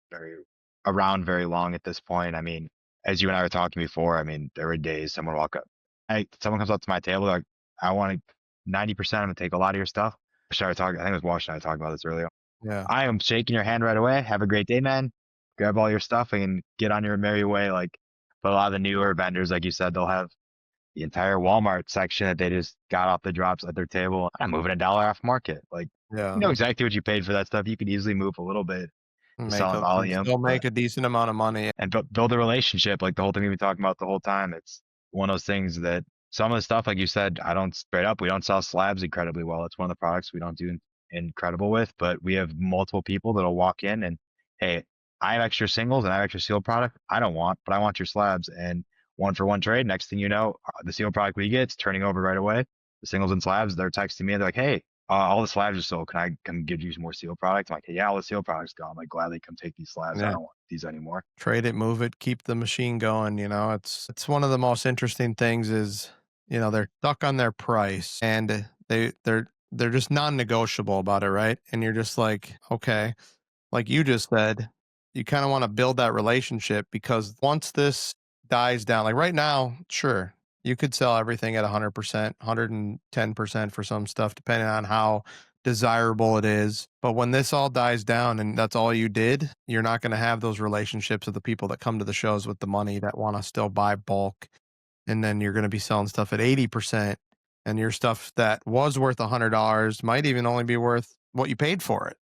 very long at this point. I mean, as you and I were talking before, I mean, there were days someone comes up to my table, like, I want 90%, I'm gonna take a lot of your stuff. I think it was Wash and I talking about this earlier. Yeah. I am shaking your hand right away. Have a great day, man. Grab all your stuff and get on your merry way. Like, but a lot of the newer vendors, like you said, they'll have the entire Walmart section that they just got off the drops at their table. I'm moving $1 off market. Like, Yeah. you know exactly what you paid for that stuff. You could easily move a little bit to Make sell in volume, still but make a decent amount of money. and build a relationship. Like the whole thing we've been talking about the whole time. It's one of those things that some of the stuff, like you said, we don't sell slabs incredibly well. It's one of the products we don't do incredible with, but we have multiple people that'll walk in and, hey, I have extra singles and I have extra sealed product. I don't want, but I want your slabs, and 1-for-1 trade. Next thing you know, the sealed product we get, it's turning over right away. The singles and slabs, they're texting me and they're like, hey, all the slabs are sold. Can I come give you some more sealed product? I'm like, hey, yeah, all the sealed product's gone. I'm like, gladly come take these slabs. I Yeah. don't want these anymore. Trade it, move it, keep the machine going. You know, it's one of the most interesting things is, you know, they're stuck on their price and they're just non-negotiable about it, right? And you're just like, okay, like you just said, you kind of want to build that relationship, because once this dies down, like right now, sure, you could sell everything at 100%, 110% for some stuff, depending on how desirable it is. But when this all dies down and that's all you did, you're not going to have those relationships with the people that come to the shows with the money that want to still buy bulk. And then you're going to be selling stuff at 80%, and your stuff that was worth $100 might even only be worth what you paid for it.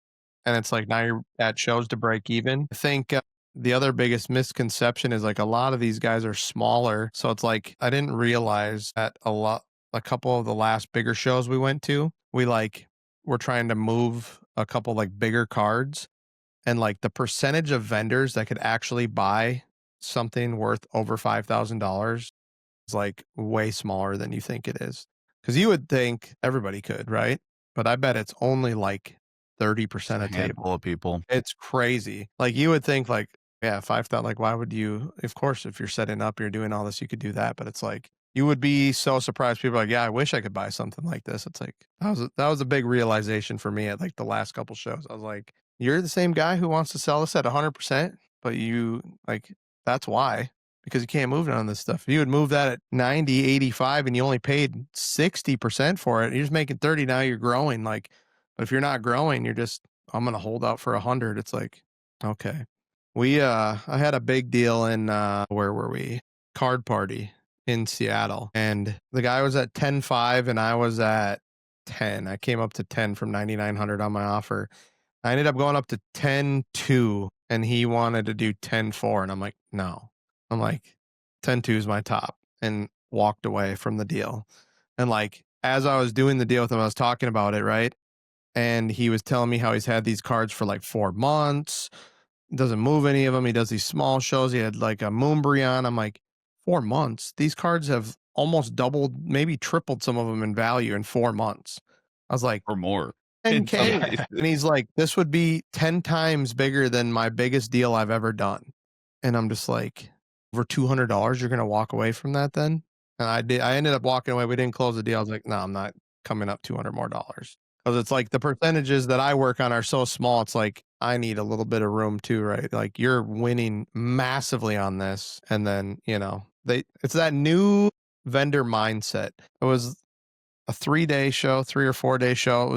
And it's like now you're at shows to break even. I think the other biggest misconception is like a lot of these guys are smaller. So it's like I didn't realize that a couple of the last bigger shows we went to, we're trying to move a couple like bigger cards, and like the percentage of vendors that could actually buy something worth over $5,000 is like way smaller than you think it is. Because you would think everybody could, right? But I bet it's only like 30% of handful table. of people. It's crazy. Like you would think like, yeah, 5,000, like why would you, of course, if you're setting up, you're doing all this, you could do that. But it's like, you would be so surprised. People are like, yeah, I wish I could buy something like this. It's like, that was a big realization for me at like the last couple shows. I was like, you're the same guy who wants to sell this at 100%, but you like, that's why, because you can't move none of this stuff. If you would move that at 90, 85, and you only paid 60% for it, you're just making 30. Now you're growing. Like, but if you're not growing, you're just, I'm going to hold out for 100. It's like, okay. I had a big deal in, where were we? Card Party in Seattle. And the guy was at 10.5 and I was at 10. I came up to 10 from 9,900 on my offer. I ended up going up to 10.2 and he wanted to do 10.4. And I'm like, no. I'm like, 10.2 is my top, and walked away from the deal. And like, as I was doing the deal with him, I was talking about it, right? And he was telling me how he's had these cards for like 4 months, doesn't move any of them. He does these small shows. He had like a Moonbreon. I'm like, 4 months? These cards have almost doubled, maybe tripled some of them in value in 4 months. I was like, Or more. In some 10K. cases. And he's like, this would be 10 times bigger than my biggest deal I've ever done. And I'm just like, over $200, you're going to walk away from that then? And I did. I ended up walking away. We didn't close the deal. I was like, no, I'm not coming up $200 more. Because it's like the percentages that I work on are so small. It's like, I need a little bit of room too, right? Like you're winning massively on this. And then, you know, it's that new vendor mindset. It was a 3-day show, 3 or 4-day show. It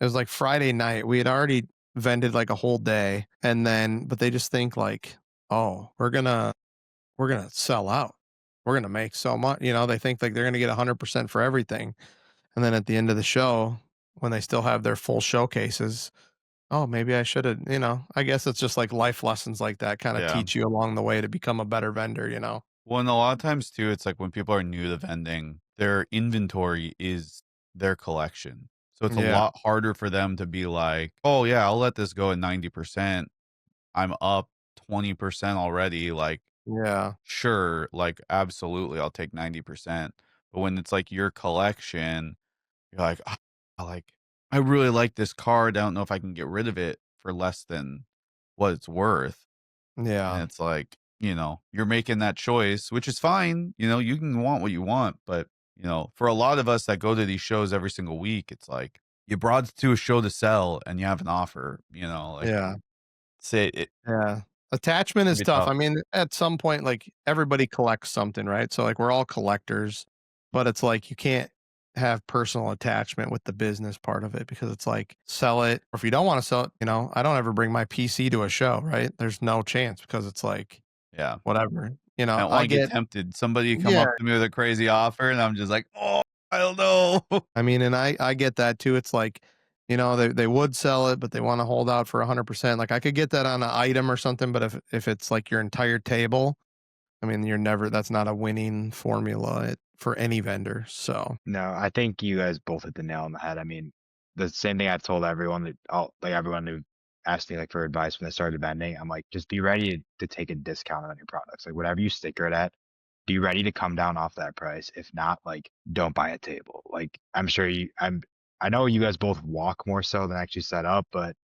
was like Friday night. We had already vended like a whole day. And then, but they just think like, oh, we're gonna sell out. We're gonna make so much. You know, they think like they're gonna get 100% for everything. And then at the end of the show, when they still have their full showcases, oh, maybe I should have, you know, I guess it's just like life lessons like that kind of Yeah. teach you along the way to become a better vendor, you know? Well, and a lot of times too, it's like when people are new to vending, their inventory is their collection. So it's a Yeah. lot harder for them to be like, oh yeah, I'll let this go at 90%. I'm up 20% already. Like, Yeah. sure, like absolutely, I'll take 90%. But when it's like your collection, you're like, "Ah, I really like this card. I don't know if I can get rid of it for less than what it's worth." And Yeah. it's like, you know, you're making that choice, which is fine. You know, you can want what you want, but You know, for a lot of us that go to these shows every single week, it's like you brought to a show to sell and you have an offer, you know, like Yeah. say it Yeah. Attachment can is be tough. tough. I mean, at some point, like everybody collects something, right? So like we're all collectors, but it's like you can't have personal attachment with the business part of it because it's like sell it. Or if you don't want to sell it, I don't ever bring my PC to a show, right? There's no chance because it's like Yeah. whatever. I don't I want to get get tempted. Somebody come yeah. up to me with a crazy offer and I'm just like, "Oh, I don't know." I mean, and I get that too. It's like, they would sell it, but they want to hold out for 100%. Like I could get that on an item or something, but if it's like your entire table, I mean, that's not a winning formula for any vendor. So, No, I think you guys both hit the nail on the head. I mean, the same thing I've told everyone like everyone who asked me like for advice when I started vending. I'm like, just be ready to take a discount on your products. Like whatever you sticker it at, be ready to come down off that price. If not, like don't buy a table. Like I know you guys both walk more so than actually set up, but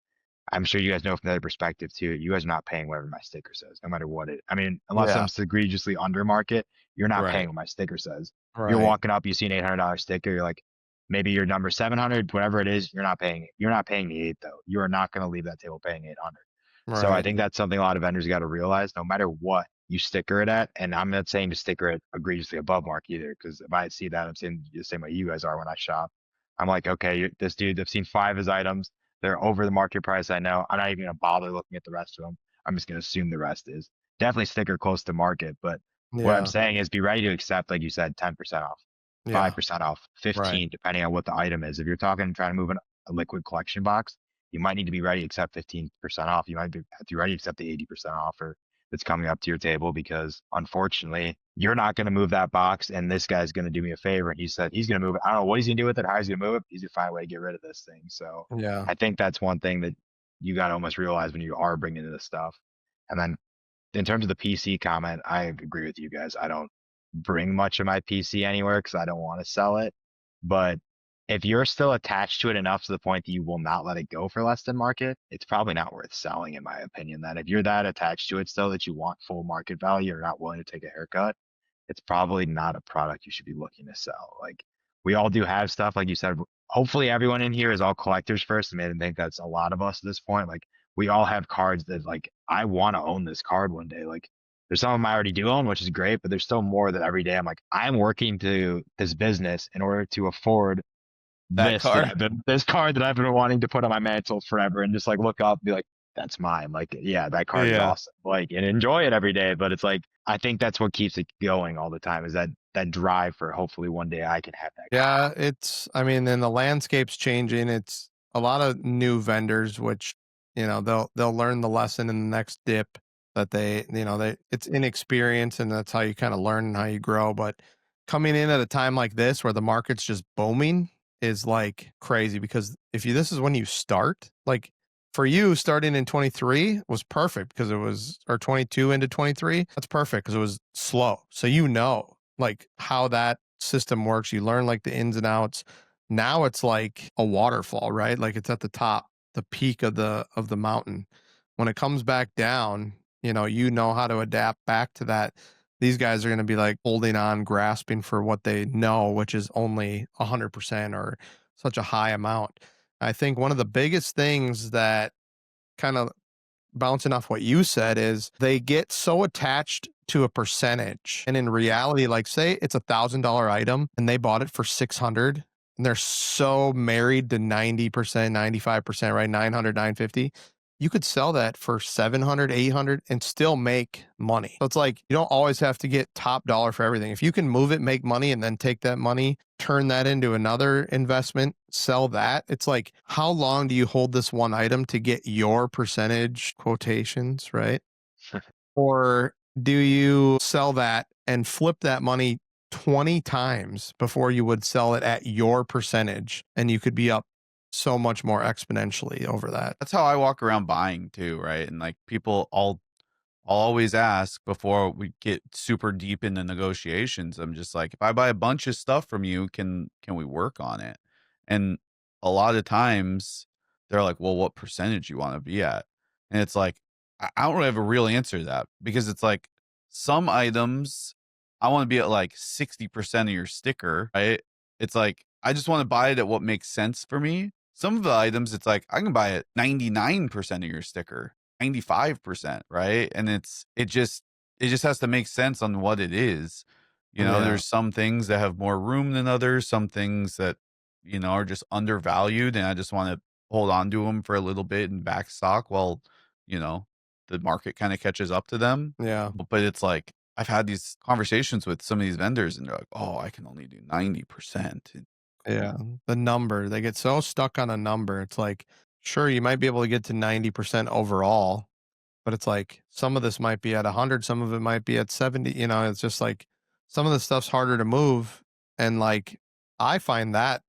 I'm sure you guys know from the other perspective too. You guys are not paying whatever my sticker says, no matter what it. I mean, unless Yeah. I'm egregiously under market, you're not right, paying what my sticker says. You're right, walking up, you see an $800 sticker, you're like, maybe your number 700, whatever it is, you're not paying. You're not paying the eight though. You are not going to leave that table paying 800. So I right. think that's something a lot of vendors got to realize. No matter what you sticker it at, and I'm not saying to sticker it egregiously above mark either, because if I see that, I'm saying the same way you guys are when I shop. I'm like, okay, this dude, I've seen 5 of his items. They're over the market price. I know. I'm not even gonna bother looking at the rest of them. I'm just gonna assume the rest is definitely sticker close to market. But what I'm Yeah, saying is be ready to accept, like you said, 10% off, yeah, 5% off, right. 15, depending on what the item is. If you're talking trying to move a liquid collection box, you might need to be ready to accept 15% off. You might have to be ready to accept the 80% offer that's coming up to your table because unfortunately you're not going to move that box and this guy's going to do me a favor and he said he's going to move it. I don't know what he's going to do with it, how he's going to move it, but he's going to find a way to get rid of this thing. So Yeah, I think that's one thing that you got to almost realize when you are bringing this stuff. And then in terms of the PC comment, I agree with you guys. I don't bring much of my PC anywhere because I don't want to sell it. But if you're still attached to it enough to the point that you will not let it go for less than market, it's probably not worth selling, in my opinion. That if you're that attached to it still that you want full market value, you're not willing to take a haircut, it's probably not a product you should be looking to sell. Like we all do have stuff, like you said. Hopefully, everyone in here is all collectors first. I mean, I think that's a lot of us at this point. Like we all have cards that like I want to own this card one day. Like there's some of them I already do own, which is great, but there's still more that every day I'm like, I'm working to this business in order to afford That car. this card that I've been wanting to put on my mantle forever and just like look up and be like, that's mine. Like, yeah, that card is yeah, awesome. Like and enjoy it every day. But it's like I think that's what keeps it going all the time is that drive for hopefully one day I can have that card. yeah. I mean, then the landscape's changing. It's a lot of new vendors, which they'll learn the lesson in the next dip that it's inexperience, and that's how you kind of learn and how you grow. But coming in at a time like this where the market's just booming is like crazy because this is when you start, like for you starting in 23 was perfect because it was, or 22 into 23, that's perfect because it was slow. So like how that system works. You learn like the ins and outs. Now it's like a waterfall, right? Like it's at the top, the peak of the mountain. When it comes back down, how to adapt back to that. These guys are going to be like holding on, grasping for what they know, which is only 100% or such a high amount. I think one of the biggest things that kind of bouncing off what you said is they get so attached to a percentage. And in reality, like say it's $1,000 item and they bought it for 600 and they're so married to 90%, 95%, right? 900, 950. You could sell that for 700, 800 and still make money. So it's like, you don't always have to get top dollar for everything. If you can move it, make money, and then take that money, turn that into another investment, sell that. It's like, how long do you hold this one item to get your percentage quotations, right? Or do you sell that and flip that money 20 times before you would sell it at your percentage, and you could be up so much more exponentially over that? That's how I walk around buying too, right? And like people I'll always ask before we get super deep into negotiations. I'm just like, if I buy a bunch of stuff from you, can we work on it? And a lot of times they're like, well, what percentage you want to be at? And it's like, I don't really have a real answer to that because it's like some items I want to be at like 60% of your sticker, right? It's like, I just want to buy it at what makes sense for me. Some of the items, it's like, I can buy it 99% of your sticker, 95%, right? And it just has to make sense on what it is. Yeah. There's some things that have more room than others, some things that, are just undervalued, and I just want to hold on to them for a little bit and back stock while, the market kind of catches up to them. Yeah. But it's like, I've had these conversations with some of these vendors, and they're like, "Oh, I can only do 90%." Yeah. The number, they get so stuck on a number. It's like, sure, you might be able to get to 90% overall, but it's like some of this might be at 100, some of it might be at 70. It's just like some of the stuff's harder to move. And like, I find that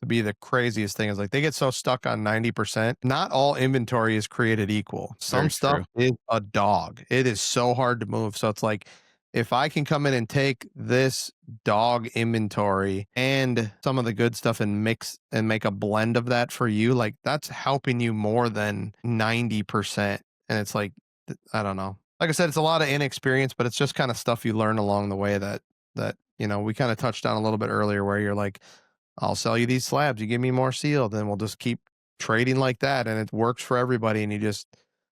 to be the craziest thing is like they get so stuck on 90%. Not all inventory is created equal. Some Very stuff true. is a dog. It is so hard to move. So it's like, if I can come in and take this dog inventory and some of the good stuff and mix and make a blend of that for you, like that's helping you more than 90%. And it's like, I don't know. Like I said, it's a lot of inexperience, but it's just kind of stuff you learn along the way that we kind of touched on a little bit earlier where you're like, I'll sell you these slabs, you give me more seal, then we'll just keep trading like that, and it works for everybody, and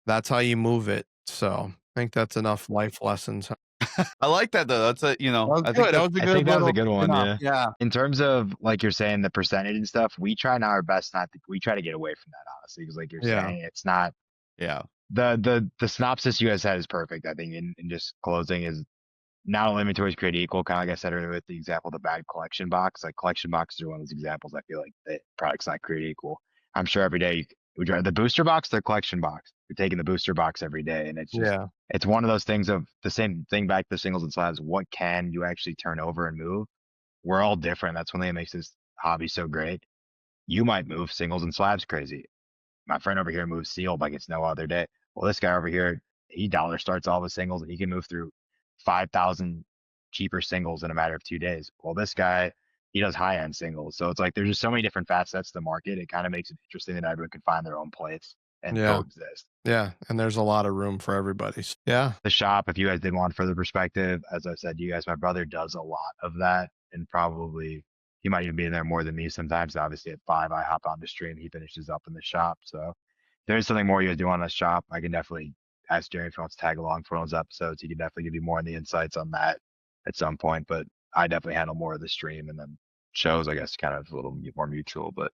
that's how you move it. So I think that's enough life lessons. I like that though. That's That was I good. think That was a I good think that was a little good one. spin-off. Yeah. Yeah. In terms of like you're saying the percentage and stuff, we try now our best we try to get away from that honestly, because like you're Yeah. saying, it's not yeah. the synopsis you guys had is perfect. I think in just closing is not all inventories created equal. Kind of like I said earlier with the example of the bad collection box. Like collection boxes are one of those examples. I feel like the product's not created equal. I'm sure every day we drive the booster box, the collection box. You're taking the booster box every day, and it's just it's one of those things of the same thing back to singles and slabs. What can you actually turn over and move? We're all different. That's one thing that makes this hobby so great. You might move singles and slabs crazy. My friend over here moves sealed like it's no other day. Well, this guy over here, he dollar starts all the singles and he can move through 5,000 cheaper singles in a matter of 2 days. Well, this guy, he does high end singles. So it's like there's just so many different facets to the market. It kind of makes it interesting that everyone can find their own place and coexist. Yeah. And there's a lot of room for everybody. Yeah. The shop, if you guys did want further perspective, as I said, you guys, my brother does a lot of that, and probably he might even be in there more than me sometimes. Obviously, at 5, I hop on the stream, he finishes up in the shop. So if there's something more you guys do on the shop, I can definitely ask Jerry if he wants to tag along for those episodes. He can definitely give you more on the insights on that at some point. But I definitely handle more of the stream, and then shows, I guess, kind of a little more mutual. But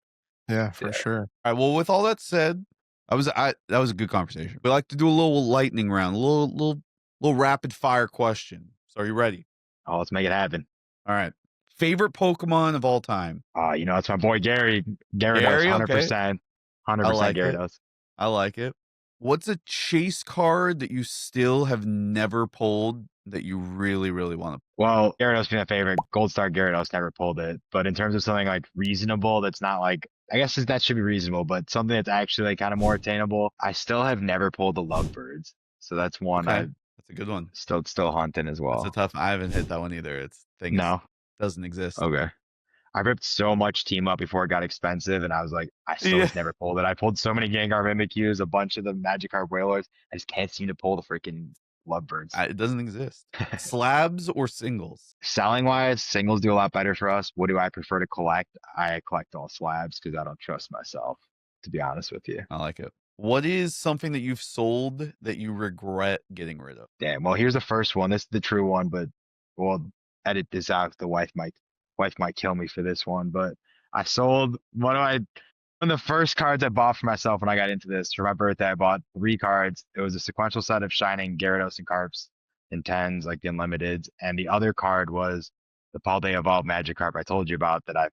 Yeah, for sure. All right. Well, with all that said, that was a good conversation. We like to do a little lightning round, a little rapid fire question. So are you ready? Oh, let's make it happen. All right. Favorite Pokemon of all time? It's my boy Gary. Gary does 100%. 100% Gary does. I like it. What's a chase card that you still have never pulled that you really, really want to? Well, Gyarados being my favorite. Gold Star Gyarados, never pulled it. But in terms of something like reasonable, that's not like, I guess that should be reasonable, but something that's actually like kind of more attainable, I still have never pulled the Lovebirds. So that's one that's a good one. Still hunting as well. That's a tough. I haven't hit that one either. Doesn't exist. Okay. I ripped so much team up before it got expensive, and I was like, I still just never pulled it. I pulled so many Gengar Mimikyus, a bunch of the Magikarp Wailords. I just can't seem to pull the freaking Lovebirds. It doesn't exist. Slabs or singles? Selling wise, singles do a lot better for us. What do I prefer to collect? I collect all slabs because I don't trust myself, to be honest with you. I like it. What is something that you've sold that you regret getting rid of? Damn. Well, here's the first one. This is the true one, but we'll edit this out. The wife might kill me for this one. But I sold one of the first cards I bought for myself when I got into this. For my birthday, I bought 3 cards. It was a sequential set of Shining Gyarados and Carps in 10s, like the Unlimiteds. And the other card was the Paldean Evolved Magikarp I told you about that I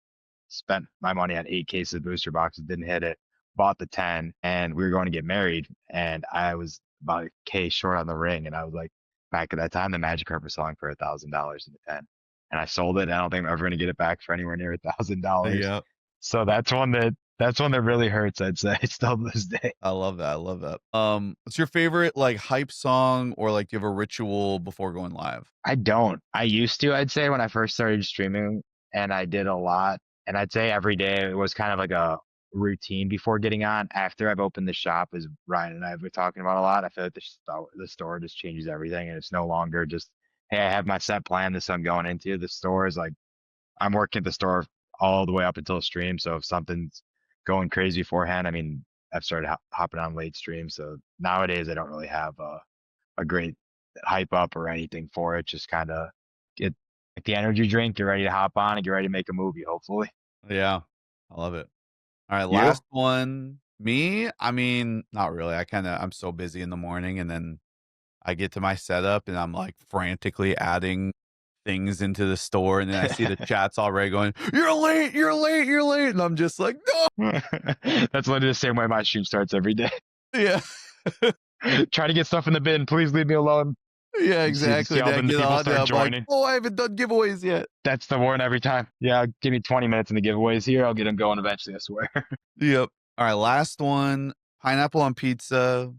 spent my money on 8 cases of booster boxes, didn't hit it, bought the 10, and we were going to get married. And I was about a K short on the ring. And I was like, back at that time, the Magikarp was selling for $1,000 in the 10. And I sold it. And I don't think I'm ever going to get it back for anywhere near $1,000. Yeah. So that's one that really hurts, I'd say, still to this day. I love that. What's your favorite like hype song, or like do you have a ritual before going live? I don't. I used to, I'd say, when I first started streaming, and I did a lot. And I'd say every day it was kind of like a routine before getting on. After I've opened the shop, as Ryan and I have been talking about a lot, I feel like the store just changes everything, and it's no longer just hey, I have my set plan. This I'm going into. The store is like, I'm working at the store all the way up until stream. So if something's going crazy beforehand, I mean, I've started hopping on late stream. So nowadays I don't really have a great hype up or anything for it. Just kind of get like the energy drink, get ready to hop on and get ready to make a movie, hopefully. Yeah, I love it. All right, You? last one. Me, I mean, not really. I'm so busy in the morning, and then I get to my setup, and I'm like frantically adding things into the store, and then I see the chat's already going, "You're late, you're late, you're late," and I'm just like, "No." That's literally the same way my stream starts every day. Yeah, Try to get stuff in the bin. Please leave me alone. yeah, You see exactly. all the Then get people on start there, I'm like, joining. "Oh, I haven't done giveaways yet." That's the warn every time. Yeah, give me 20 minutes in the giveaways here. I'll get them going eventually, I swear. Yep. All right, last one. Pineapple on pizza.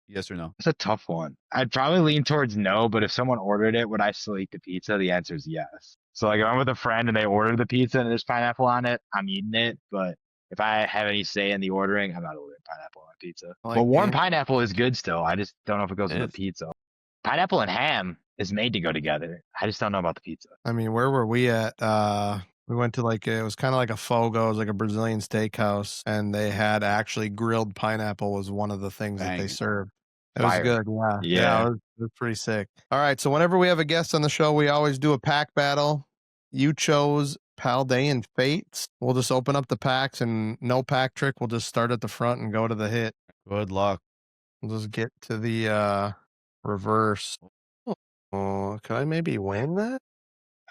Yes or no? It's a tough one. I'd probably lean towards no, but if someone ordered it, would I still eat the pizza? The answer is yes. So like if I'm with a friend and they order the pizza and there's pineapple on it, I'm eating it. But if I have any say in the ordering, I'm not ordering pineapple on pizza. Like But warm it. pineapple is good still. I just don't know if it goes with It the pizza. Pineapple and ham is made to go together. I just don't know about the pizza. I mean, where were we at? We went to like it was kind of like a Fogo, it was like a Brazilian steakhouse, and they had actually grilled pineapple was one of the things that they Bang. served. It Fire. was good, yeah. Yeah. it was pretty sick. All right, so whenever we have a guest on the show, we always do a pack battle. You chose Paldean Fates. We'll just open up the packs and no pack trick. We'll just start at the front and go to the hit. Good luck. We'll just get to the reverse. Oh, could I maybe win that?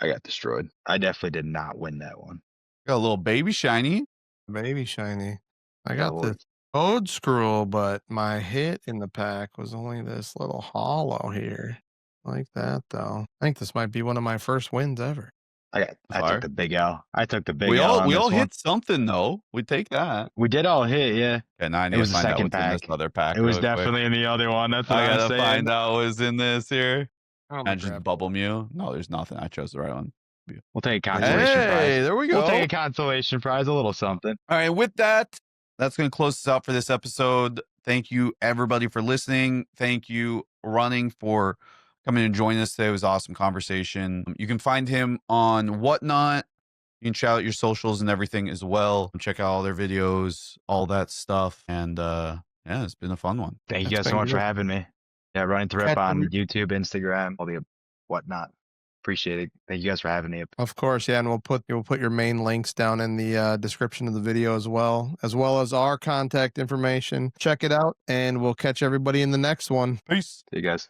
I got destroyed. I definitely did not win that one. Got a little baby shiny. Baby shiny. I Yeah, got the code scroll, but my hit in the pack was only this little hollow here. Like that though. I think this might be one of my first wins ever. I Fire. took the big L. I took the big We L. all on we this all one. hit something though. We take that. We did all hit, yeah. Okay, now I need It was to the find out second what's in this pack. other pack. It was really quick. definitely in the other one. That's what I I was gotta saying. find out what's in this here. Oh, And just bubble Mew. No, there's nothing. I chose the right one. We'll take a consolation Hey, prize. there we go. We'll take a consolation prize, a little something. All right, with that, that's going to close us out for this episode. Thank you, everybody, for listening. Thank you, Running, for coming and joining us today. It was an awesome conversation. You can find him on Whatnot. You can shout out your socials and everything as well. Check out all their videos, all that stuff. And yeah, it's been a fun one. Thank you That's guys so been much for good. having me. Yeah, Running to Rip Catch on them. YouTube, Instagram, all the whatnot. Appreciate it. Thank you guys for having me. Of course, yeah, and we'll put your main links down in the description of the video as well as our contact information. Check it out, and we'll catch everybody in the next one. Peace. See you guys.